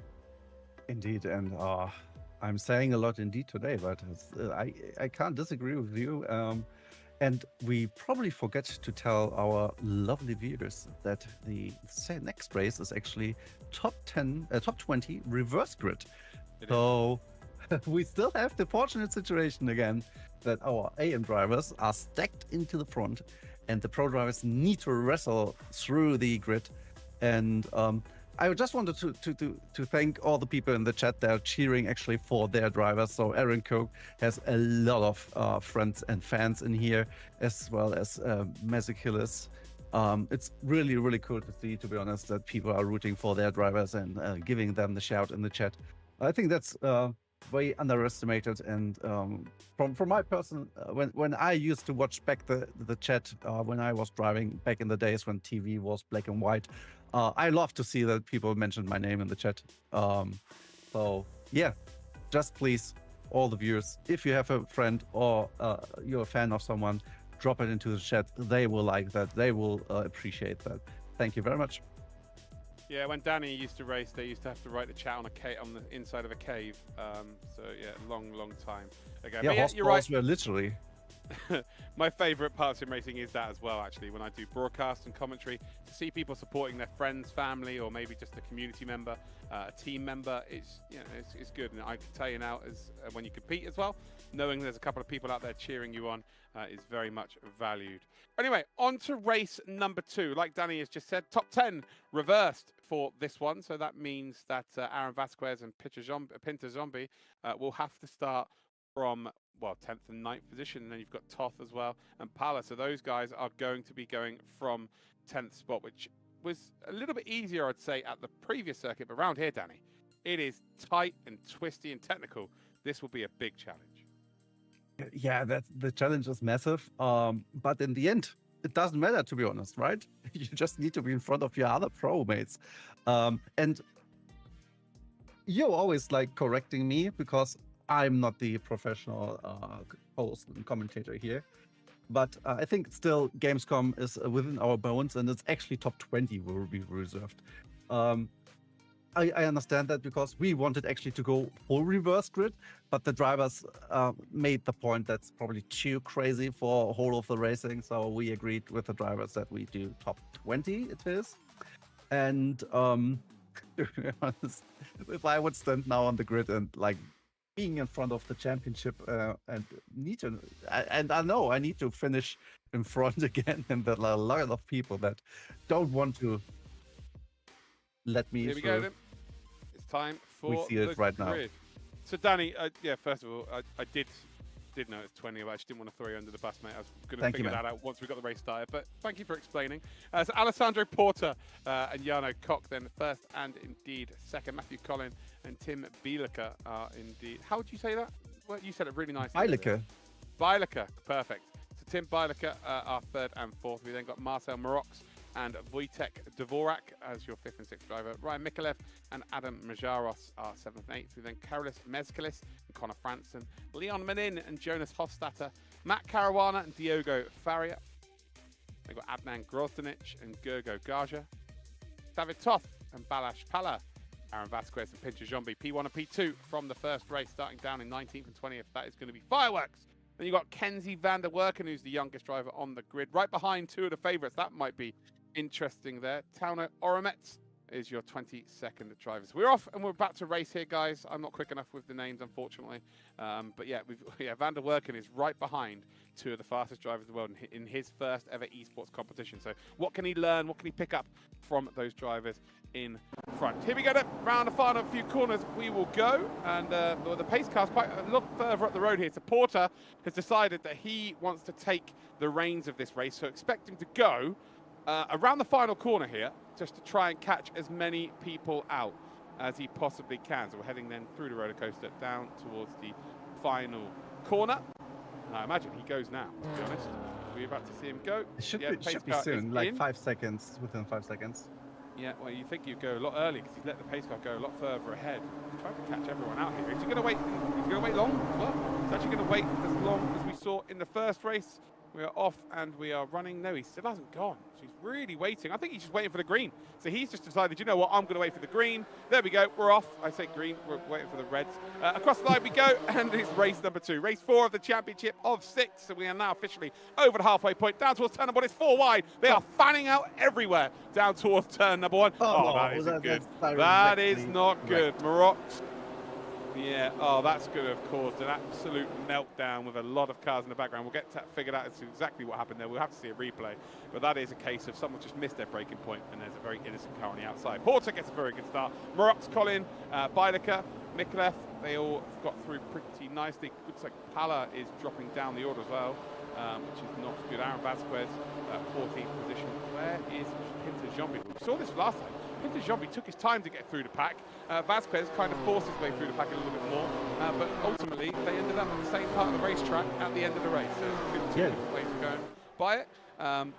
Indeed, and I'm saying a lot indeed today, but I can't disagree with you. And we probably forget to tell our lovely viewers that the next race is actually top 20 reverse grid. So we still have the fortunate situation again that our AM drivers are stacked into the front, and the pro drivers need to wrestle through the grid. And I just wanted to thank all the people in the chat that are cheering actually for their drivers. So Aaron Cook has a lot of friends and fans in here, as well as Mesikillis. It's really, really cool to see, to be honest, that people are rooting for their drivers and giving them the shout in the chat. I think that's way underestimated. And from my person, when I used to watch back the chat when I was driving back in the days when TV was black and white, I love to see that people mention my name in the chat. So yeah, just please, all the viewers, if you have a friend or you're a fan of someone, drop it into the chat. They will like that. They will appreciate that. Thank you very much. Yeah, when Danny used to race, they used to have to write the chat on the inside of a cave. So yeah, long time ago. Yeah, but yeah, you're right. Were literally. My favourite part of SimRacing is that as well, actually, when I do broadcast and commentary, to see people supporting their friends, family, or maybe just a community member, a team member, it's good. And I can tell you now, as when you compete as well, knowing there's a couple of people out there cheering you on is very much valued. Anyway, on to race number 2. Like Danny has just said, top 10 reversed for this one. So that means that Aaron Vasquez and Pinta Zombie will have to start from 10th and 9th position, and then you've got Toth as well and Pala. So those guys are going to be going from 10th spot, which was a little bit easier, I'd say, at the previous circuit. But around here, Danny, it is tight and twisty and technical. This will be a big challenge. Yeah, the challenge is massive. But in the end, it doesn't matter, to be honest, right? You just need to be in front of your other pro mates. And you're always like correcting me because I'm not the professional host and commentator here. But I think still Gamescom is within our bones, and it's actually top 20 will be reserved. I understand that because we wanted actually to go full reverse grid, but the drivers made the point that's probably too crazy for whole of the racing. So we agreed with the drivers that we do top 20 it is. And to be honest, if I would stand now on the grid and like being in front of the championship and I know I need to finish in front again, and there are a lot of people that don't want to let me Here we go then. It's time for we see it right now. So Danny, yeah, first of all, I did did know it's 20, but I just didn't want to throw you under the bus, mate. I was going to Thank you, figure man. that out once we got the race started, but thank you for explaining. So Alessandro Porter and Jarno Koch then first and indeed second. Matthew Collin and Tim Bielaka are indeed... How would you say that? Well, you said it really nicely. Bielaka. Bielaka, perfect. So Tim Bielaka are third and fourth. We then got Marcel Marox and Wojtek Dvorak as your fifth and sixth driver. Ryan Mikalev and Adam Majaros are seventh and eighth. We then Karolis Mezkalis and Connor Franson, Leon Manin and Jonas Hofstadter, Matt Caruana and Diogo Faria. They've got Adnan Grozdanich and Gergo Gaja, David Toth and Balash Pala, Aaron Vasquez and Pinter Jombi, P1 and P2 from the first race, starting down in 19th and 20th. That is going to be fireworks. Then you've got Kenzie van der Werken, who's the youngest driver on the grid, right behind two of the favourites. That might be interesting there. Tauno Oromets is your 22nd driver. So we're off and we're about to race here, guys. I'm not quick enough with the names, unfortunately. But yeah, Van der Werken is right behind two of the fastest drivers in the world in his first ever esports competition. So what can he learn? What can he pick up from those drivers in front? Here we go, round the final few corners we will go. And the pace car's quite a lot further up the road here. So Porter has decided that he wants to take the reins of this race. So expect him to go around the final corner here, just to try and catch as many people out as he possibly can. So we're heading then through the roller coaster down towards the final corner. And I imagine he goes now, to be honest. We're about to see him go. It should be soon, like 5 seconds, within 5 seconds. Yeah, well, you think you'd go a lot early because he's let the pace car go a lot further ahead. He's trying to catch everyone out here. Is he going to wait? He's going to wait long as well. He's actually going to wait as long as we saw in the first race. We are off and we are running. No, he still hasn't gone. So he's really waiting. I think he's just waiting for the green. So he's just decided, you know what, I'm going to wait for the green. There we go. We're off. I say green. We're waiting for the reds. Across the line we go, and it's race number 2. Race 4 of the championship of 6. So we are now officially over the halfway point, down towards turn number 1. It's 4 wide. They are fanning out everywhere down towards turn number 1. Oh, that isn't good. That is not good. Marox. Yeah, oh, that's going to have caused an absolute meltdown with a lot of cars in the background. We'll get figured out as to exactly what happened there. We'll have to see a replay. But that is a case of someone just missed their braking point, and there's a very innocent car on the outside. Porter gets a very good start. Marox, Colin, Bielaka, Mikalev, they all got through pretty nicely. Looks like Pala is dropping down the order as well, which is not good. Aaron Vasquez, 14th position. Where is Pinter Jombi? We saw this last time. Pinter Jombi took his time to get through the pack. Vasquez kind of forced his way through the pack a little bit more, but ultimately they ended up at the same part of the racetrack at the end of the race. So good two different ways of going by it.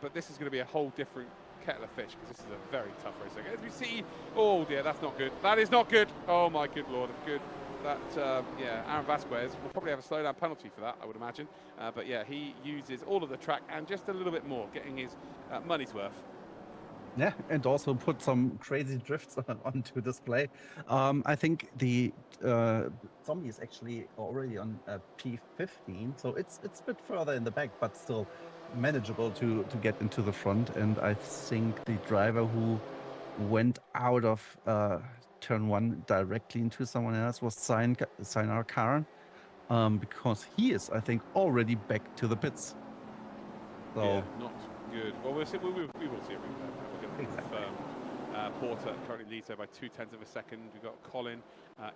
But this is going to be a whole different kettle of fish because this is a very tough race. As we see, oh dear, that's not good. That is not good. Oh my good lord, good. That, yeah, Aaron Vasquez will probably have a slowdown penalty for that, I would imagine. But yeah, he uses all of the track and just a little bit more, getting his money's worth. Yeah, and also put some crazy drifts onto display. I think the zombie is actually already on P15, so it's a bit further in the back, but still manageable to get into the front. And I think the driver who went out of turn 1 directly into someone else was Sainar Khan, because he is, I think, already back to the pits. So yeah, not good. Well, we'll see. We will see a replay. We're going to confirm. Porter currently leads there by 0.2 of a second. We've got Colin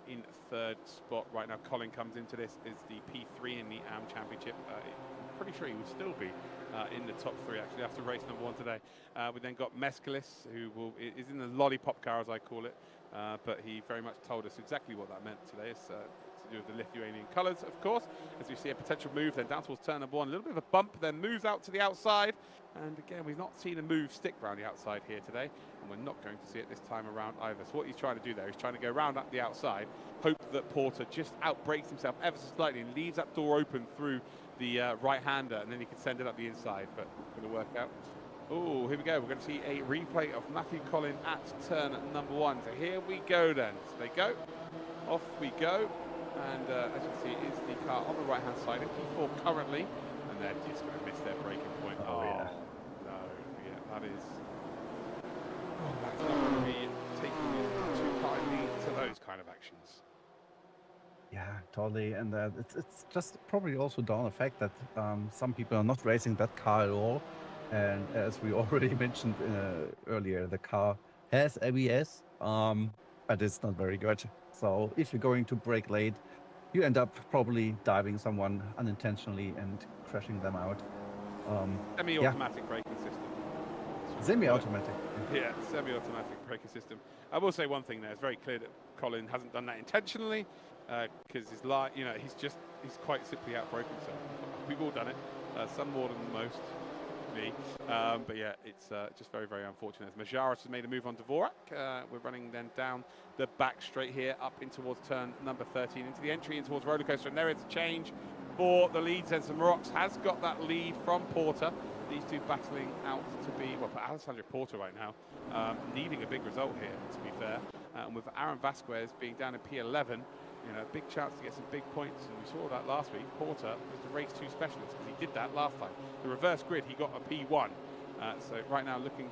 in third spot right now. Colin comes into this as the P3 in the AM Championship. Pretty sure he will still be in the top 3 actually after race number 1 today. We then got Meskalis, who is in the lollipop car as I call it, but he very much told us exactly what that meant today. It's to do with the Lithuanian colours, of course, as we see a potential move then down towards turn number 1, a little bit of a bump, then moves out to the outside, and again we've not seen a move stick around the outside here today, and we're not going to see it this time around either. So what he's trying to do there, he's trying to go round up the outside, hope that Porter just outbrakes himself ever so slightly and leaves that door open through the right-hander, and then he can send it up the inside, but going to work out. Oh, here we go. We're going to see a replay of Matthew Collin at turn number 1. So here we go then. So they go. Off we go. And as you can see, it is the car on the right-hand side at P4 currently. And they're just going to miss their braking point. Oh, yeah. No. Yeah, that is... Oh, that's not going to be taking it too kindly to those kind of actions. yeah, totally. And it's just probably also down the fact that some people are not racing that car at all. And as we already mentioned earlier, the car has ABS, but it's not very good. So if you're going to brake late, you end up probably diving someone unintentionally and crashing them out. Semi-automatic braking system. Semi-automatic. Yeah, semi-automatic braking system. I will say one thing there. It's very clear that Colin hasn't done that intentionally, because he's quite simply outbroken himself. We've all done it, some more than most, me. But yeah, it's just very, very unfortunate. As Majaris has made a move on Dvorak. We're running then down the back straight here, up in towards turn number 13, into the entry in towards roller coaster, and there is a change for the lead. Zenson Marox has got that lead from Porter. These two battling out to be, well, Alessandro Porter right now, needing a big result here, to be fair. And with Aaron Vasquez being down in P11, a big chance to get some big points. And we saw that last week. Porter was the race 2 specialist because he did that last time. The reverse grid, he got a P1. So right now looking,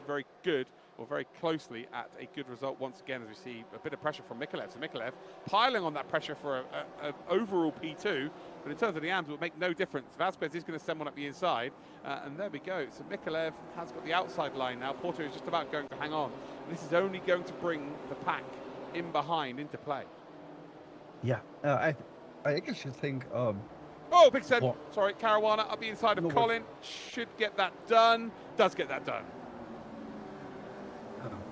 very good, or very closely at a good result once again, as we see a bit of pressure from Mikolev. So Mikolev piling on that pressure for an overall P2, but in terms of the AMs, it will make no difference. Vasquez is going to send one up the inside, and there we go. So Mikolev has got the outside line now. Porter is just about going to hang on. And this is only going to bring the pack in behind into play. Yeah, I actually think... oh, big send. Sorry, Caruana up the inside of Colin. Should get that done. Does get that done.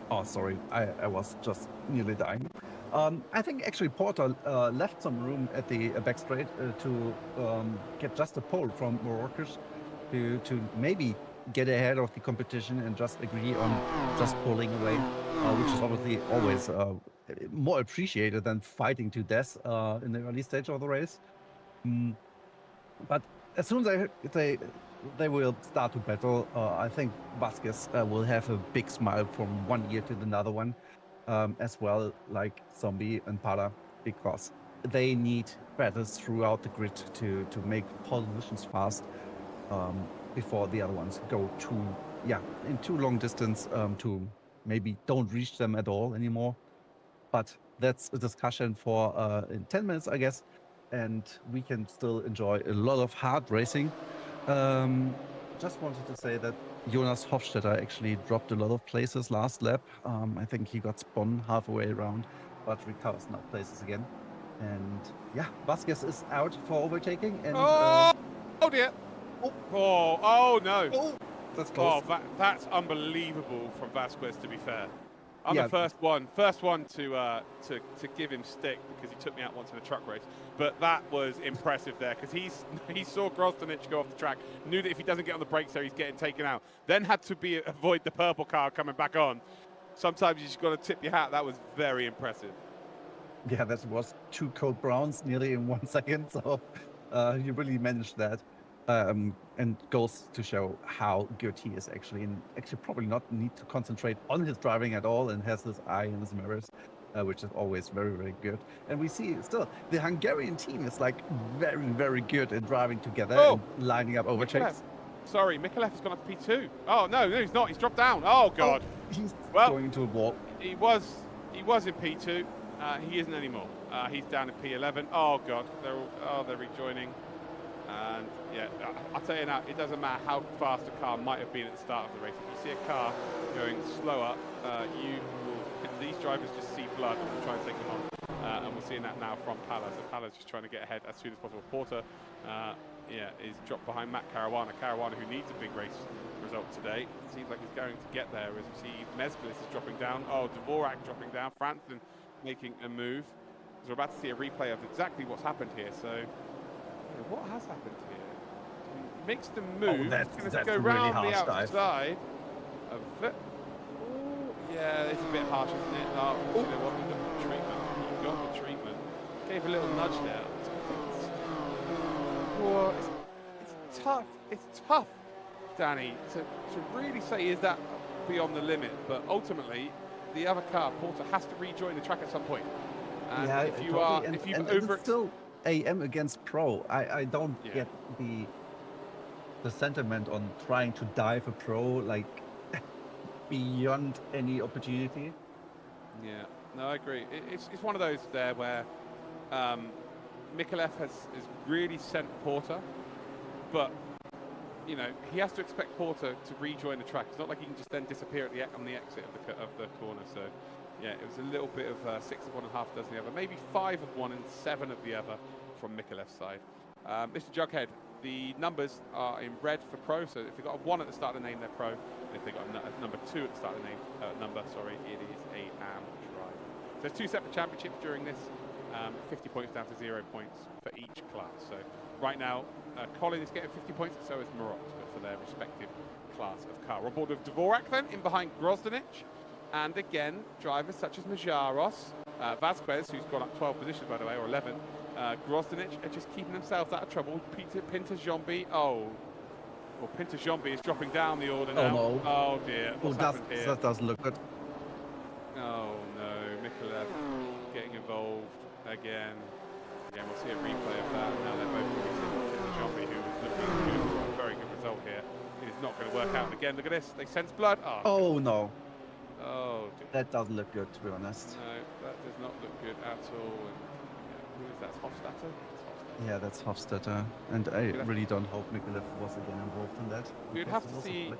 Oh, sorry, I was just nearly dying. I think actually Porter left some room at the back straight to get just a pole from Marocas to maybe get ahead of the competition and just agree on just pulling away, which is obviously always more appreciated than fighting to death in the early stage of the race. But as soon as they will start to battle, I think Vasquez will have a big smile from one year to another one, as well like Zombie and Pada, because they need battles throughout the grid to make positions fast before the other ones go in too long distance to maybe don't reach them at all anymore. But that's a discussion for in 10 minutes, I guess, and we can still enjoy a lot of hard racing. Just wanted to say that Jonas Hofstetter actually dropped a lot of places last lap. I think he got spun halfway around, but recovers now places again. And yeah, Vasquez is out for overtaking. And oh dear! Oh no! Oh, that's close. Oh, that's unbelievable from Vasquez, to be fair. I'm Yeah. the first one to give him stick, because he took me out once in a truck race. But that was impressive there, because he saw Grosdanic go off the track, knew that if he doesn't get on the brakes there, he's getting taken out. Then had to avoid the purple car coming back on. Sometimes you just got to tip your hat. That was very impressive. Yeah, that was 2 code browns nearly in 1 second. So he really managed that. And goes to show how good he is actually, and actually probably not need to concentrate on his driving at all, and has his eye in his mirrors, which is always very, very good. And we see still the Hungarian team is like very, very good in driving together and lining up overtakes. Sorry, Mikolev has gone up to P2. Oh no, he's not. He's dropped down. Oh god. He's going into a wall. He was in P2. He isn't anymore. He's down in P11. Oh god, they're rejoining. And yeah, I'll tell you now, it doesn't matter how fast a car might have been at the start of the race. If you see a car going slower, these drivers just see blood and will try and take them on. And we're seeing that now from Pala. So Pala's just trying to get ahead as soon as possible. Porter, is dropped behind Matt Caruana. Caruana, who needs a big race result today. It seems like he's going to get there, as we see Mezglis is dropping down. Oh, Dvorak dropping down. Frampton making a move. So we're about to see a replay of exactly what's happened here. So what has happened here? He makes the move. He's going to go round the outside of it. Oh, yeah, it's a bit harsh, isn't it? Oh, you know what? He got the treatment. He got the treatment. Gave a little nudge there. It's tough. It's tough, Danny, to really say is that beyond the limit. But ultimately, the other car, Porter, has to rejoin the track at some point. And yeah, if you totally. are, if you've over, it's still AM against pro. I don't get the sentiment on trying to dive a pro like beyond any opportunity. Yeah, no, I agree. It's one of those there where Mikolev has really sent Porter, but you know he has to expect Porter to rejoin the track. It's not like he can just then disappear on the exit of the corner. So Yeah, it was a little bit of 6 of one and half a dozen the other, maybe 5 of one and 7 of the other from Mikolev's side. Mr. Jughead, the numbers are in red for pro, so if they've got a 1 at the start of the name, they're pro. And if they've got a number 2 at the start of the name, it is a am driver. So there's 2 separate championships during this, 50 points down to 0 points for each class. So right now, Colin is getting 50 points, and so is Maroc, but for their respective class of car. We're on board with Dvorak then, in behind Grozdanic. And again, drivers such as Majaros, Vasquez, who's gone up 12 positions, by the way, or 11. Grozdanic are just keeping themselves out of trouble. Pinta-Jombi, well, Pinta-Jombi is dropping down the order now. Oh, no. Oh, dear. What's happened here? That doesn't look good. Oh, no. Mikolev getting involved again. Again, we'll see a replay of that. Now they're both going to be sitting Pinta-Jombi, who was looking good for a very good result here. It is not going to work out. And again, look at this. They sense blood. Oh, no. Oh, dear. That doesn't look good, to be honest. No, that does not look good at all. And who is that? Hofstadter? Yeah, that's Hofstadter. And I really don't hope Mikolev was again involved in that. We'd have to see.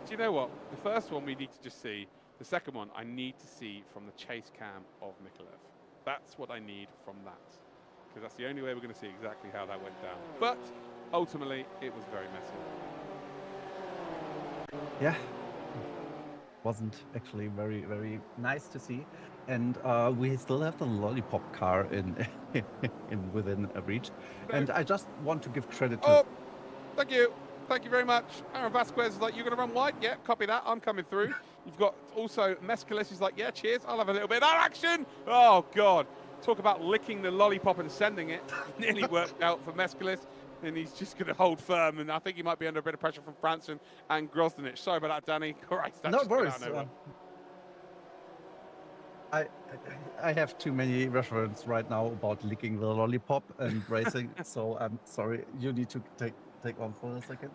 Do you know what? The first one we need to just see. The second one I need to see from the chase cam of Mikolev. That's what I need from that. Because that's the only way we're going to see exactly how that went down. But ultimately, it was very messy. Yeah. Wasn't actually very, very nice to see. And we still have the lollipop car in within a reach. No. And I just want to give credit to... Oh, thank you. Thank you very much. Aaron Vasquez is like, you're going to run wide? Yeah, copy that. I'm coming through. You've got also Mescalis who's like, yeah, cheers. I'll have a little bit of that action. Oh, God. Talk about licking the lollipop and sending it. Nearly worked out for Mescalis. And he's just going to hold firm. And I think he might be under a bit of pressure from Franson and Grozdanic. Sorry about that, Danny. Christ, that's No worries. I have too many references right now about licking the lollipop and racing. So I'm sorry. You need to take on for a second.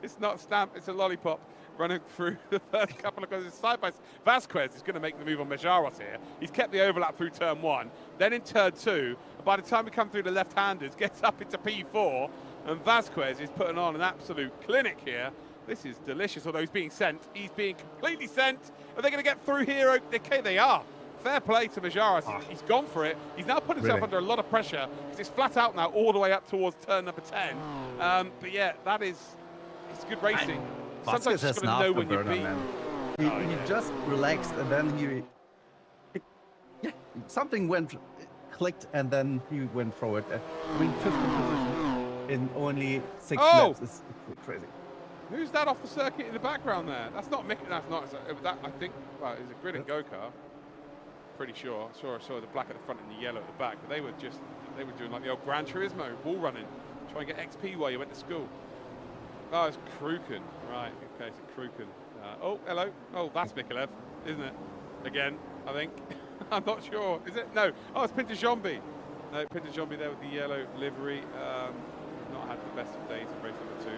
It's not stamp, it's a lollipop running through the first couple of cars. Side by Vasquez is going to make the move on Majaros here. He's kept the overlap through turn 1, then in turn 2. And by the time we come through the left-handers, gets up into P4, and Vasquez is putting on an absolute clinic here. This is delicious, although he's being sent. He's being completely sent. Are they going to get through here? Okay, they are. Fair play to Majaros. He's gone for it. He's now put himself under a lot of pressure because it's flat out now all the way up towards turn number 10. But yeah, it's good racing. Sometimes you just got to know when you're beat. He just relaxed and then something clicked and then he went for it. I mean, 5th position in only 6 laps is crazy. Who's that off the circuit in the background there? That's not Mick. That's not. That I think. Well, it's a grid and go car. Pretty sure. I saw the black at the front and the yellow at the back. But they were doing like the old Gran Turismo wall running, trying to get XP while you went to school. Oh, it's Kruken. Right. Okay, it's Kruken. Oh, hello. Oh, that's Mikolev, isn't it? Again, I think. I'm not sure. Is it? No. Oh, it's Pinta-Jombi. No, Pinta-Jombi there with the yellow livery. Not had the best of days in race number 2.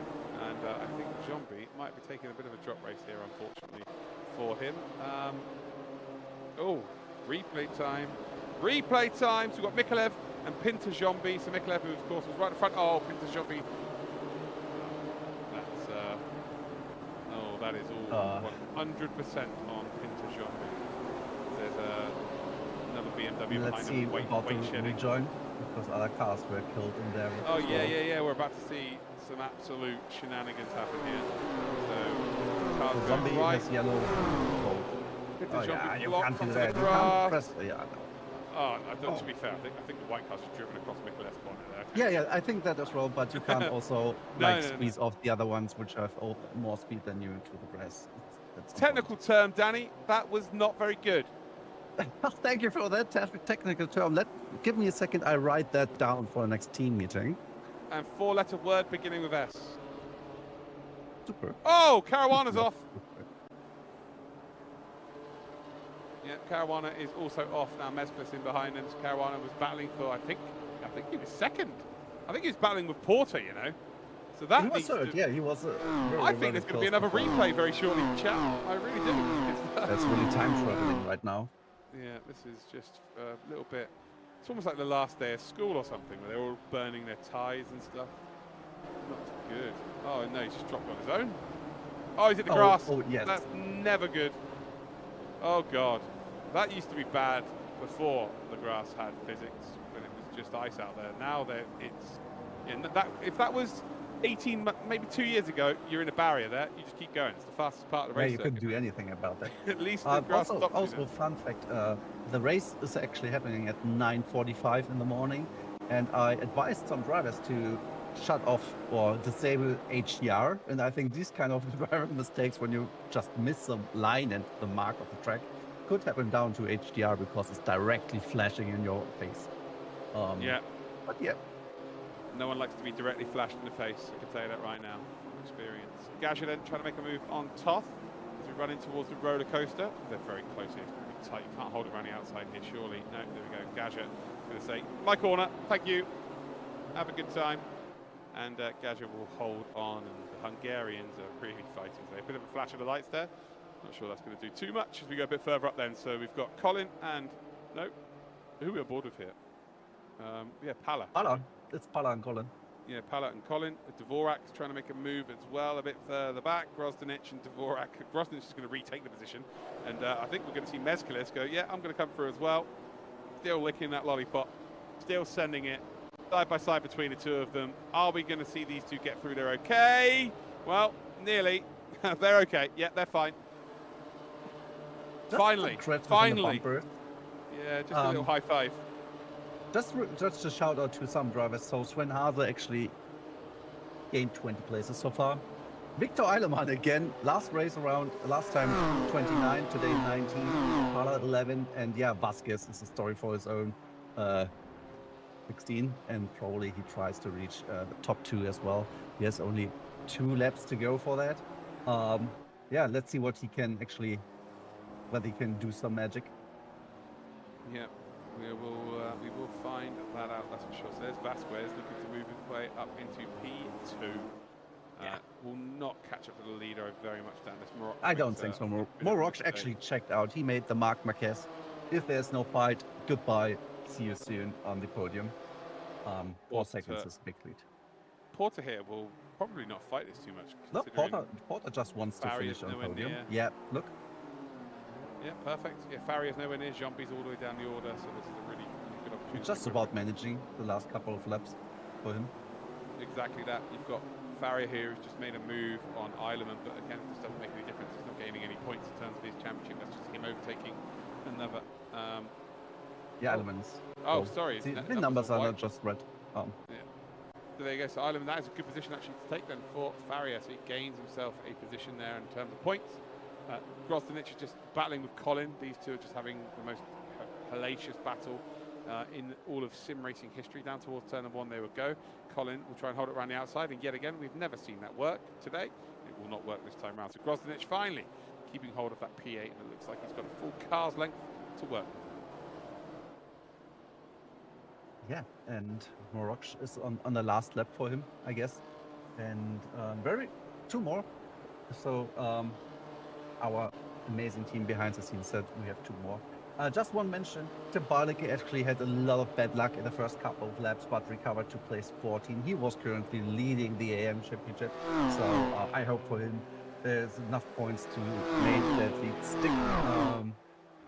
And I think Jombi might be taking a bit of a drop race here, unfortunately, for him. Replay time. Replay time. So we've got Mikolev and Pinta-Jombi. So Mikolev, who of course was right in front. Oh, Pinta-Jombi. That is all 100% on Pinta-Jombi. There's another BMW Let's behind see him. about the rejoin, because other cars were killed in there. Oh, yeah. We're about to see some absolute shenanigans happen here. So, cars Zombie going right. has yellow. You can't do that. You can't press. To be fair, I think the white car's just driven across Mikolev's bonnet there. Yeah, I think that as well, but you can't also squeeze off the other ones which have more speed than you to the grass. That's technical term, Danny, that was not very good. Thank you for that technical term. Give me a second, I write that down for the next team meeting. And 4-letter word beginning with S. Super. Oh, Caruana's off. Yeah, Caruana is also off now. Mescalis in behind him. So Caruana was battling for, I think he was second. I think he was battling with Porter, you know. So that he was third. Yeah, he was. I think there's going to be another replay very shortly, chat. I really do. That's really time traveling right now. Yeah, this is just a little bit. It's almost like the last day of school or something, where they're all burning their ties and stuff. Not good. Oh no, he's just dropped on his own. Oh, he's in the grass. Oh yes. That's never good. Oh God. That used to be bad before the grass had physics, when it was just ice out there. Now that it's in that, if that was 18, maybe 2 years ago, you're in a barrier there. You just keep going. It's the fastest part of the Yeah, race you couldn't do anything about that. At least the grass stops you now. Fun fact, the race is actually happening at 9:45 in the morning, and I advised some drivers to shut off or disable HDR, and I think these kind of driving mistakes when you just miss the line and the mark of the track could happen down to HDR because it's directly flashing in your face. Yeah. But yeah. No one likes to be directly flashed in the face. I can tell you that right now from experience. Gaja then trying to make a move on Toth as we run in towards the roller coaster. They're very close here. It's going to be tight. You can't hold it around the outside here, surely. No, there we go. Gaja is going to say, my corner. Thank you. Have a good time. And Gaja will hold on. And the Hungarians are really fighting today. A bit of a flash of the lights there. Not sure that's going to do too much as we go a bit further up then. So we've got Colin and, no, who are we on board with here? Yeah, Pala. It's Pala and Colin. Yeah, Pala and Colin. Dvorak's trying to make a move as well, a bit further back. Grosdanic and Dvorak. Grosdanic is going to retake the position. And I think we're going to see Mezcalis go, yeah, I'm going to come through as well. Still licking that lollipop. Still sending it side by side between the two of them. Are we going to see these two get through? They're okay. Well, nearly. They're okay. Yeah, they're fine. Finally. Yeah, just a little high five. Just a shout out to some drivers. So Sven Hase actually gained 20 places so far. Victor Eilemann again, last race around, last time 29, today 19, Pala 11, and yeah, Vasquez is a story for his own. 16, and probably he tries to reach the top 2 as well. He has only 2 laps to go for that. Yeah, let's see what he can actually, whether he can do some magic. Yeah. We will find that out, that's for sure. So there's Vasquez looking to move his way up into P2. Will not catch up to the leader. I very much doubt this. I don't think so. Morok actually checked out. He made the Marc Marquez. If there's no fight, goodbye. See you soon on the podium. 4 seconds is a big lead. Porter here will probably not fight this too much. No, Porter just wants to finish on the podium. Yeah, look. Yeah, perfect. Yeah, Farrier's nowhere near. Jumpy's all the way down the order, so this is a really good opportunity. It's just about managing the last couple of laps for him. Exactly that. You've got Farrier here who's just made a move on Eilemann, but again, this doesn't make any difference. He's not gaining any points in terms of his championship. That's just him overtaking another. Yeah, Eilemann's. Oh, sorry. The numbers are not just red. Yeah. So there you go. So Eilemann, that is a good position actually to take then for Farrier. So he gains himself a position there in terms of points. Grosdanic is just battling with Colin. These two are just having the most hellacious battle in all of sim racing history. Down towards turn number 1 they will go. Colin will try and hold it around the outside, and yet again we've never seen that work today. It will not work this time around. So Grosdanic finally keeping hold of that P8, and it looks like he's got a full car's length to work. Yeah, and Morok is on the last lap for him, I guess. And 2 more. So our amazing team behind the scenes said we have 2 more. Just one mention, Tim Barlick actually had a lot of bad luck in the first couple of laps, but recovered to place 14. He was currently leading the AM championship, so I hope for him there's enough points to make that lead stick.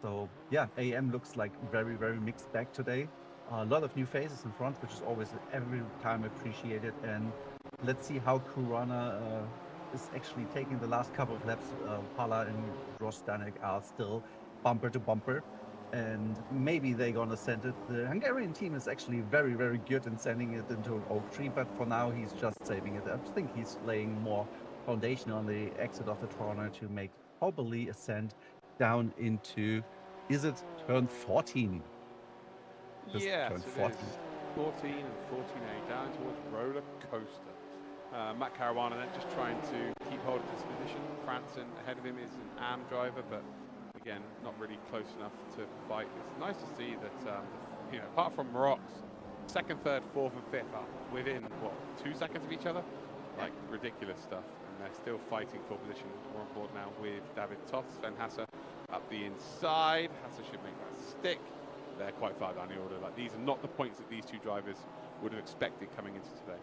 So yeah, AM looks like very, very mixed bag today. A lot of new faces in front, which is always every time appreciated. And let's see how Kurana is actually taking the last couple of laps. Pala and Grosdanic are still bumper to bumper, and maybe they're gonna send it. The Hungarian team is actually very, very good in sending it into an oak tree, but for now he's just saving it. I think he's laying more foundation on the exit of the corner to make probably ascend down into, is it turn 14? Yes, turn 14. 14 and 14A down towards roller coaster. Matt Caruana then just trying to keep hold of this position. Franson ahead of him is an AM driver, but again, not really close enough to fight. It's nice to see that, you know, apart from Morok's, 2nd, 3rd, 4th, and 5th are within, what, 2 seconds of each other? Like, ridiculous stuff. And they're still fighting for position. We're on board now with David Toth, Sven Hase up the inside. Hase should make that stick. They're quite far down the order. Like, these are not the points that these two drivers would have expected coming into today.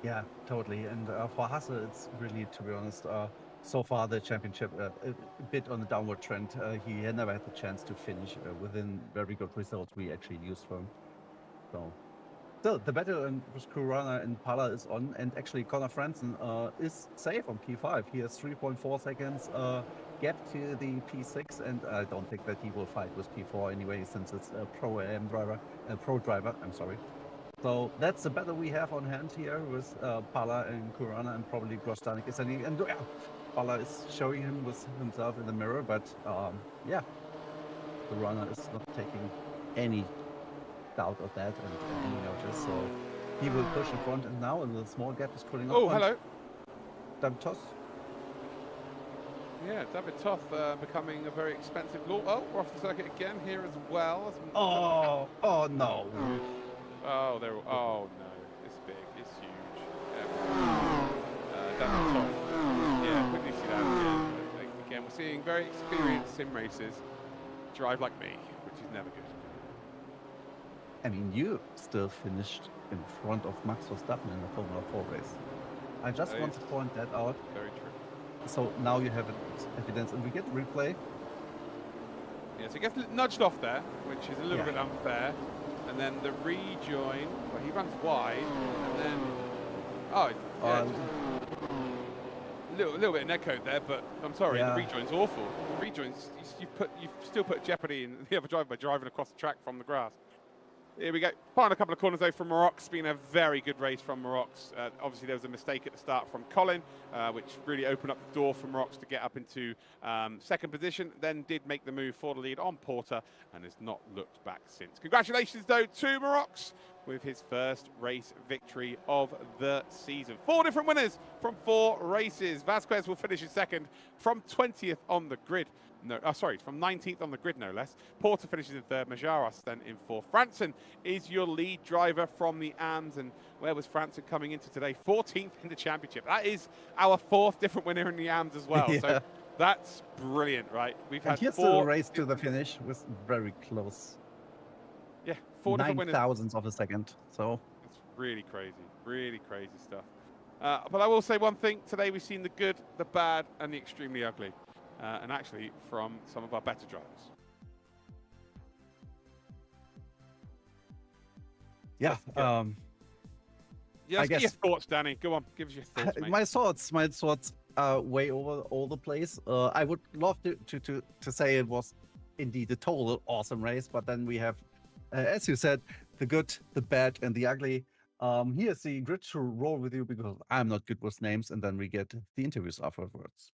Yeah, totally. And for Hase, it's really, to be honest, so far the championship a bit on a downward trend. He had never had the chance to finish within very good results we actually used for him. So still, the battle with Kurana and Pala is on, and actually Connor Franson is safe on P5. He has 3.4 seconds gap to the P6, and I don't think that he will fight with P4 anyway, since it's a pro driver. I'm sorry. So that's the battle we have on hand here with Pala and Kurana, and probably Grostanik is any. And yeah, Pala is showing him with himself in the mirror, but yeah, Kurana is not taking any doubt of that and any notice. So he will push in front, and now a little small gap is pulling up. Oh, hello. David Toss. Yeah, David Toth becoming a very expensive law. Oh, we're off the circuit again here as well. Oh no. Oh, there. Oh no, it's big. It's huge. David Toth. Yeah, quickly see that again. Again, we're seeing very experienced sim racers drive like me, which is never good. I mean, you still finished in front of Max Verstappen in the Formula 4 race. I just want to point that out. Very true. So now you have evidence, and we get replay. Yeah, so he gets nudged off there, which is a little bit unfair. And then the rejoin, well, he runs wide, and then, oh, yeah, little bit of netcode there, but I'm sorry, the rejoin's awful. The rejoins, you've still put jeopardy in the other driver by driving across the track from the grass. Here we go. Find a couple of corners though from Maroc. It's been a very good race from Maroc. Obviously there was a mistake at the start from Colin, which really opened up the door for Maroc to get up into second position. Then did make the move for the lead on Porter and has not looked back since. Congratulations though to Maroc with his first race victory of the season. 4 different winners from 4 races. Vasquez will finish in second from 20th on the grid. No, sorry, from 19th on the grid, no less. Porter finishes in third, Majaras then in fourth. Franson is your lead driver from the AMS, and where was Franson coming into today? 14th in the championship. That is our 4th different winner in the AMS as well. So that's brilliant, right? We've had 4 still a race to the finish was very close. Yeah, 4 different winners. 9,000ths of a second. So it's really crazy stuff. But I will say one thing: today we've seen the good, the bad, and the extremely ugly. And actually from some of our better drivers. Yeah. I guess your thoughts, Danny. Go on, give us your thoughts, mate. My thoughts are way over all the place. I would love to say it was indeed a total awesome race, but then we have, as you said, the good, the bad, and the ugly. Here's the grid to roll with you because I'm not good with names, and then we get the interviews afterwards.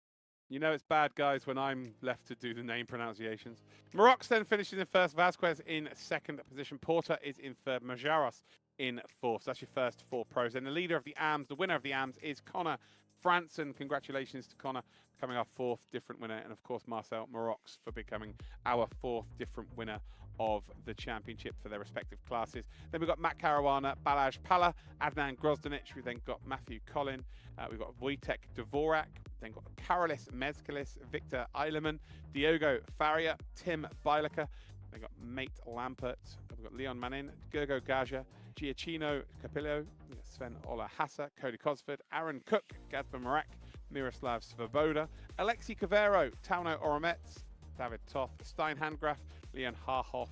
You know it's bad, guys, when I'm left to do the name pronunciations. Maroc then finishes in first, Vasquez in second position. Porter is in third, Majaras in fourth. So that's your first 4 pros. And the leader of the AMS, the winner of the AMS, is Connor Franson. Congratulations to Connor, becoming our 4th different winner. And of course, Marcel Maroc for becoming our 4th different winner of the championship for their respective classes. Then we've got Matt Caruana, Balazs Pala, Adnan Grozdanic. We've then got Matthew Collin. We've got Wojtek Dvorak. Then got Karolis Mezkalis, Victor Eilerman, Diogo Faria, Tim Bilaker. Then got Mate Lampert. We've got Leon Manin, Gergo Gaja, Giacchino Capillo, Sven Ola Hassa, Cody Cosford, Aaron Cook, Gazba Marak, Miroslav Svoboda, Alexi Cavero, Tauno Oromets, David Toth, Stein Handgraf, Leon Harhoff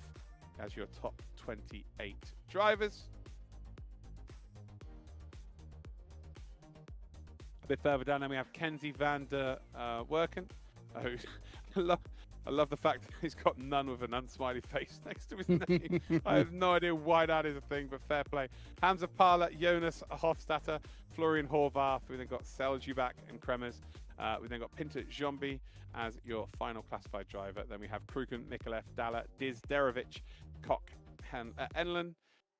as your top 28 drivers. A bit further down, then we have Kenzie van der Werken. I love the fact that he's got none with an unsmiley face next to his name. I have no idea why that is a thing, but fair play. Hamza Parla, Jonas Hofstadter, Florian Horvath. We then got Seljubak and Kremers. We then got Pinter Jombi as your final classified driver. Then we have Kruken, Mikolev, Dalla, Diz Derovic, Koch, Enlund,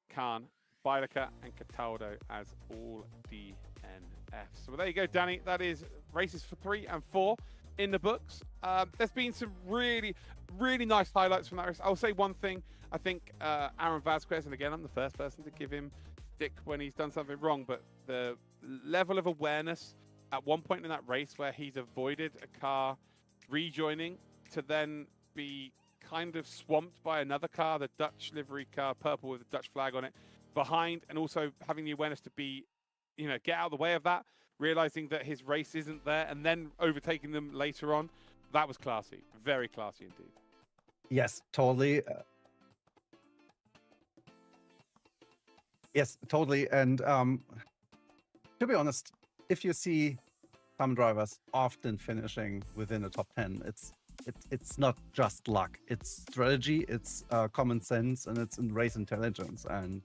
Khan, Bilaker, and Cataldo as all DNFs. So there you go, Danny. That is races for 3 and 4 in the books. There's been some really nice highlights from that race. I'll say one thing. I think Aaron Vasquez, and again, I'm the first person to give him dick when he's done something wrong, but the level of awareness at one point in that race where he's avoided a car rejoining to then be kind of swamped by another car, the Dutch livery car, purple with the Dutch flag on it, behind, and also having the awareness to be, get out of the way of that. realizing that his race isn't there, and then overtaking them later on. That was classy. Very classy indeed. Yes, totally. Yes, totally. And to be honest, if you see some drivers often finishing within the top 10, it's not just luck. It's strategy, it's common sense, and it's in race intelligence. And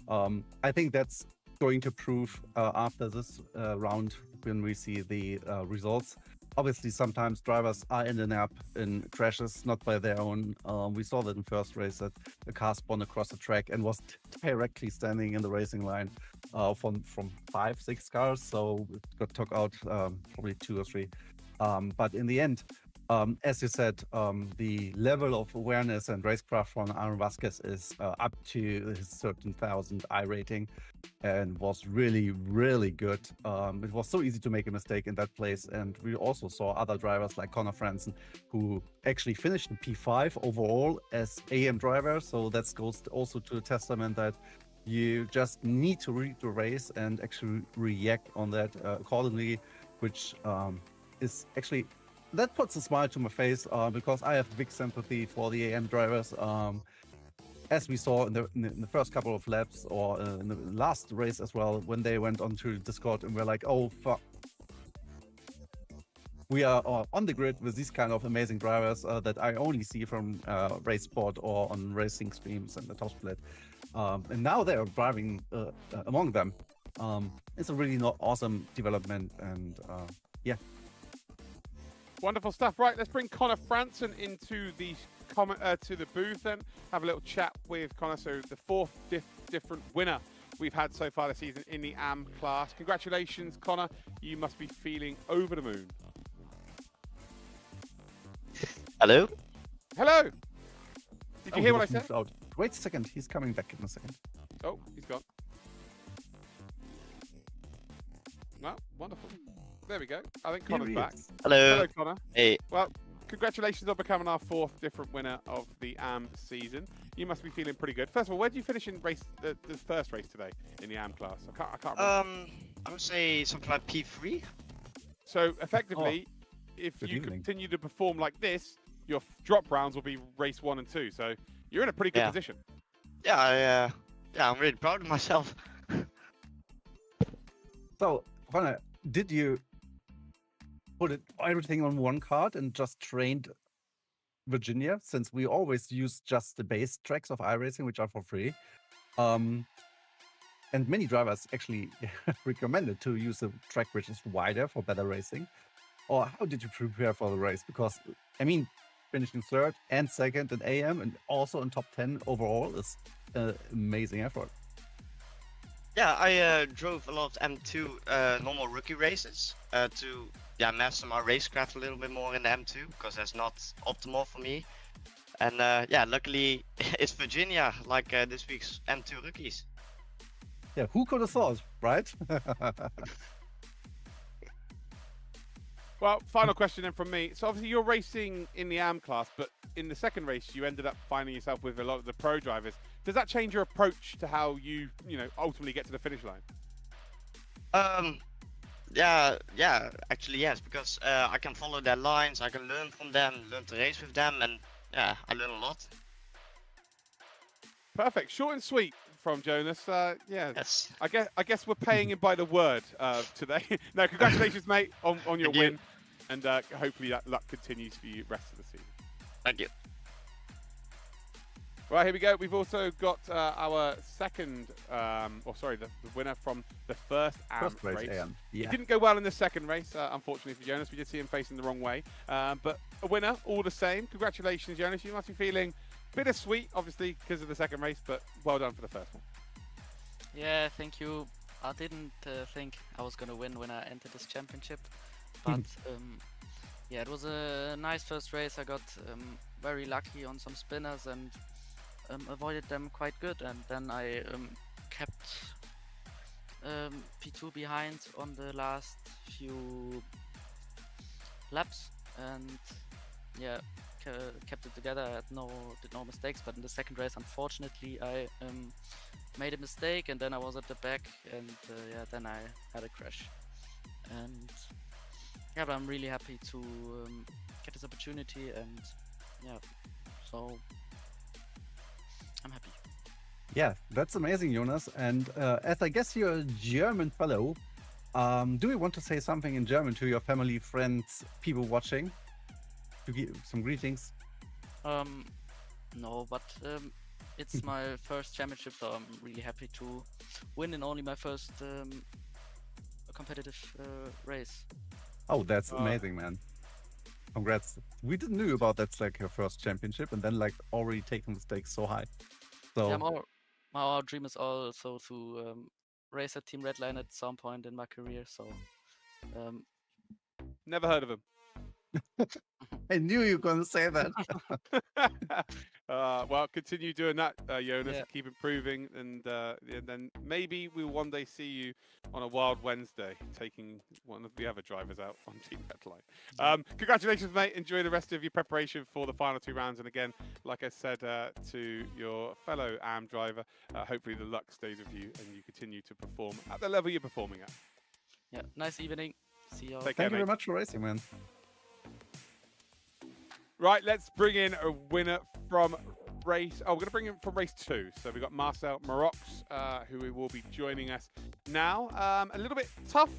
I think that's going to prove after this round when we see the results. Obviously, sometimes drivers are ending up in crashes, not by their own. We saw that in first race that the car spun across the track and was directly standing in the racing line from 5-6 cars. So it got took out probably 2 or 3. But in the end, as you said, the level of awareness and racecraft from Aaron Vasquez is up to his 13,000 I rating and was really, really good. It was so easy to make a mistake in that place. And we also saw other drivers like Connor Franzen, who actually finished in P5 overall as AM driver. So that goes also to a testament that you just need to read the race and actually react on that accordingly, which is actually... That puts a smile to my face because I have big sympathy for the AM drivers. As we saw in the first couple of laps or in the last race as well, when they went onto Discord and were like, oh, fuck. We are on the grid with these kind of amazing drivers that I only see from race sport or on racing streams and the top split. And now they are driving among them. It's a really awesome development and yeah. Wonderful stuff. Right, let's bring Connor Franzen into the to the booth then. Have a little chat with Connor. So the 4th different winner we've had so far this season in the AM class. Congratulations, Connor. You must be feeling over the moon. Hello? Hello. Did you hear what I said? Out. Wait a second. He's coming back in a second. Oh, he's gone. Well, wonderful. There we go. I think Connor's back. Hello. Hello, Connor. Hey. Well, congratulations on becoming our 4th different winner of the AM season. You must be feeling pretty good. First of all, where did you finish in the first race today in the AM class? I can't remember. I would say something like P3. So effectively, if you continue to perform like this, your drop rounds will be race 1 and 2. So you're in a pretty good position. Yeah, I'm really proud of myself. So, Connor, did you put everything on one card and just trained Virginia, since we always use just the base tracks of iRacing, which are for free? And many drivers actually recommended to use a track which is wider for better racing. Or how did you prepare for the race? Because, I mean, finishing 3rd and 2nd in AM and also in top 10 overall is an amazing effort. Yeah, I drove a lot of M2 normal rookie races to master my racecraft a little bit more in the M2 because that's not optimal for me. And luckily it's Virginia, like this week's M2 rookies. Yeah, who could have thought, right? Well, final question then from me. So obviously you're racing in the AM class, but in the second race you ended up finding yourself with a lot of the pro drivers. Does that change your approach to how you ultimately get to the finish line? Yeah, actually yes, because I can follow their lines, I can learn from them, learn to race with them, and yeah, I learn a lot. Perfect, short and sweet from Jonas. Yeah, yes. I guess we're paying him by the word today. No, congratulations, mate, on your win, and hopefully that luck continues for you rest of the season. Thank you. Right, here we go. We've also got our second, the winner from the first AM race. AM. Yeah. It didn't go well in the second race, unfortunately for Jonas. We did see him facing the wrong way. But a winner all the same. Congratulations, Jonas. You must be feeling bittersweet, obviously, because of the second race, but well done for the first one. Yeah, thank you. I didn't think I was going to win when I entered this championship. But yeah, it was a nice first race. I got very lucky on some spinners and avoided them quite good, and then I kept P2 behind on the last few laps, and yeah, kept it together. I did no mistakes, but in the second race, unfortunately, I made a mistake, and then I was at the back, and yeah, then I had a crash. And yeah, but I'm really happy to get this opportunity, and yeah, so I'm happy. Yeah, that's amazing, Jonas. And as I guess you're a German fellow, do you want to say something in German to your family, friends, people watching? To give some greetings? No, but it's my first championship, so I'm really happy to win in only my first competitive race. Oh, that's amazing, man. Congrats. We didn't know about that's like your first championship and then like already taking the stakes so high. So Yeah, our dream is also to race at Team Redline at some point in my career. So Never heard of him. I knew you were going to say that. Well, continue doing that, Jonas, Yeah. and keep improving, and then maybe we'll one day see you on a Wild Wednesday taking one of the other drivers out on Team Redline. Congratulations, mate. Enjoy the rest of your preparation for the final 2 rounds, and again, like I said to your fellow AM driver, hopefully the luck stays with you and you continue to perform at the level you're performing at. yeah, nice evening. See you all. Take Thank care, you very mate. much for racing, man. Right, let's bring in a winner from race. Oh, we're going to bring in from race 2. So we've got Marcel Marox, who will be joining us now. A little bit tough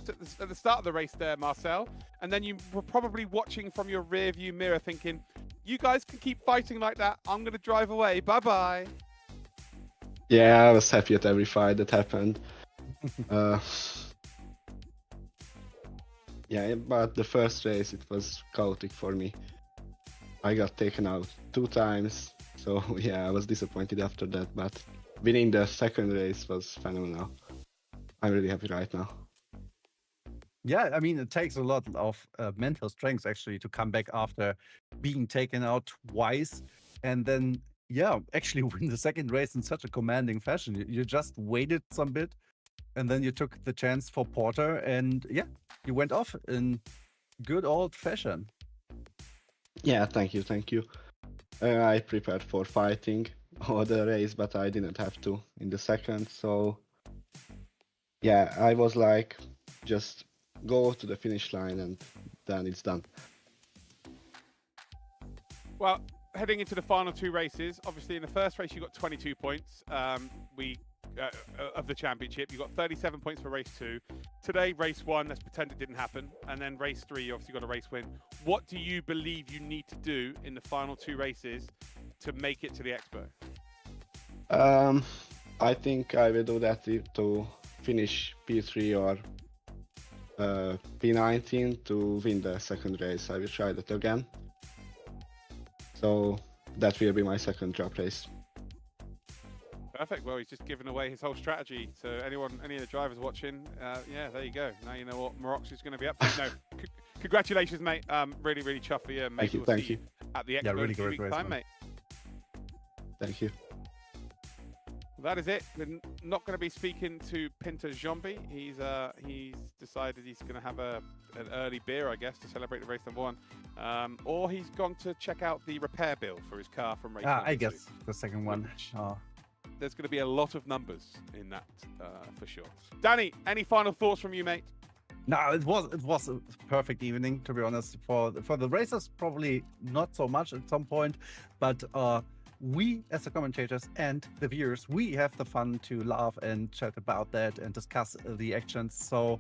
at the start of the race there, Marcel. And then you were probably watching from your rear view mirror thinking, you guys can keep fighting like that. I'm going to drive away. Bye-bye. Yeah, I was happy at every fight that happened. Yeah, but the first race, it was chaotic for me. I got taken out 2 times, so yeah, I was disappointed after that, but winning the second race was phenomenal. I'm really happy right now. Yeah, I mean, it takes a lot of mental strength actually to come back after being taken out twice and then, yeah, actually win the second race in such a commanding fashion. You just waited some bit and then you took the chance for Porter and, yeah, you went off in good old fashion. Yeah, thank you. I prepared for fighting all the race, but I didn't have to in the second, so yeah, I was like, just go to the finish line and then it's done. Well, heading into the final 2 races, obviously in the first race you got 22 points of the championship. You got 37 points for race 2. Today, race 1, let's pretend it didn't happen. And then race 3, you obviously got a race win. What do you believe you need to do in the final 2 races to make it to the Expo? I think I will do that to finish P3 or P19 to win the second race. I will try that again. So that will be my second drop race. Perfect. Well, he's just given away his whole strategy. So any of the drivers watching, yeah, there you go. Now you know what Marox is going to be up to. No, congratulations, mate. Really, really chuffed for you. Maybe we'll see you at the Expo Yeah, really in a few great weeks' race, time, man. mate. Thank you. That is it. We're not going to be speaking to Pinter Jombi. He's decided he's going to have an early beer, I guess, to celebrate the race number 1. Or he's gone to check out the repair bill for his car from race number 2. I guess the second one. There's going to be a lot of numbers in that for sure. Danny, any final thoughts from you, mate? No, it was a perfect evening, to be honest. For the racers, probably not so much at some point, but we as the commentators and the viewers, we have the fun to laugh and chat about that and discuss the actions. So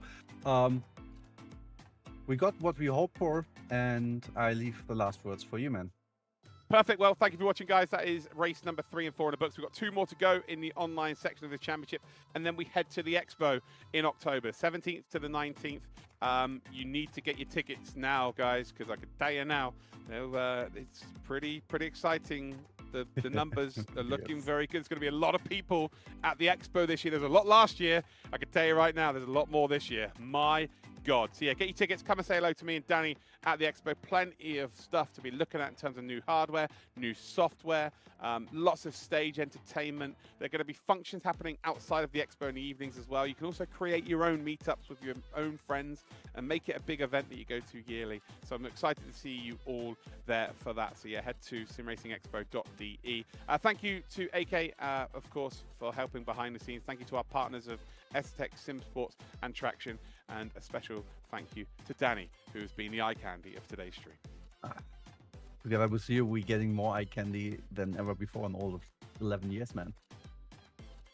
we got what we hoped for, and I leave the last words for you, man. Perfect. Well, thank you for watching, guys. That is race number 3 and 4 in the books. We've got 2 more to go in the online section of the championship, and then we head to the Expo in October, 17th to the 19th. You need to get your tickets now, guys, because I can tell you now, it's pretty exciting. The numbers are looking very good. There's going to be a lot of people at the Expo this year. There's a lot last year. I can tell you right now, there's a lot more this year. My God. So yeah, get your tickets. Come and say hello to me and Danny at the Expo. Plenty of stuff to be looking at in terms of new hardware, new software, lots of stage entertainment. There are going to be functions happening outside of the Expo in the evenings as well. You can also create your own meetups with your own friends and make it a big event that you go to yearly. So I'm excited to see you all there for that. So yeah, head to simracingexpo.de. Thank you to AK, of course, for helping behind the scenes. Thank you to our partners of STech, SimSports and Traction. And a special thank you to Danny, who has been the eye candy of today's stream. Together with you, we're getting more eye candy than ever before in all of 11 years, man.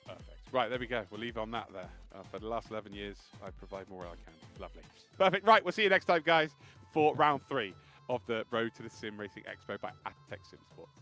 Perfect. Right, there we go. We'll leave on that there. For the last 11 years, I provide more eye candy. Lovely. Perfect. Right, we'll see you next time, guys, for round 3 of the Road to the Sim Racing Expo by Atec Sim Sports.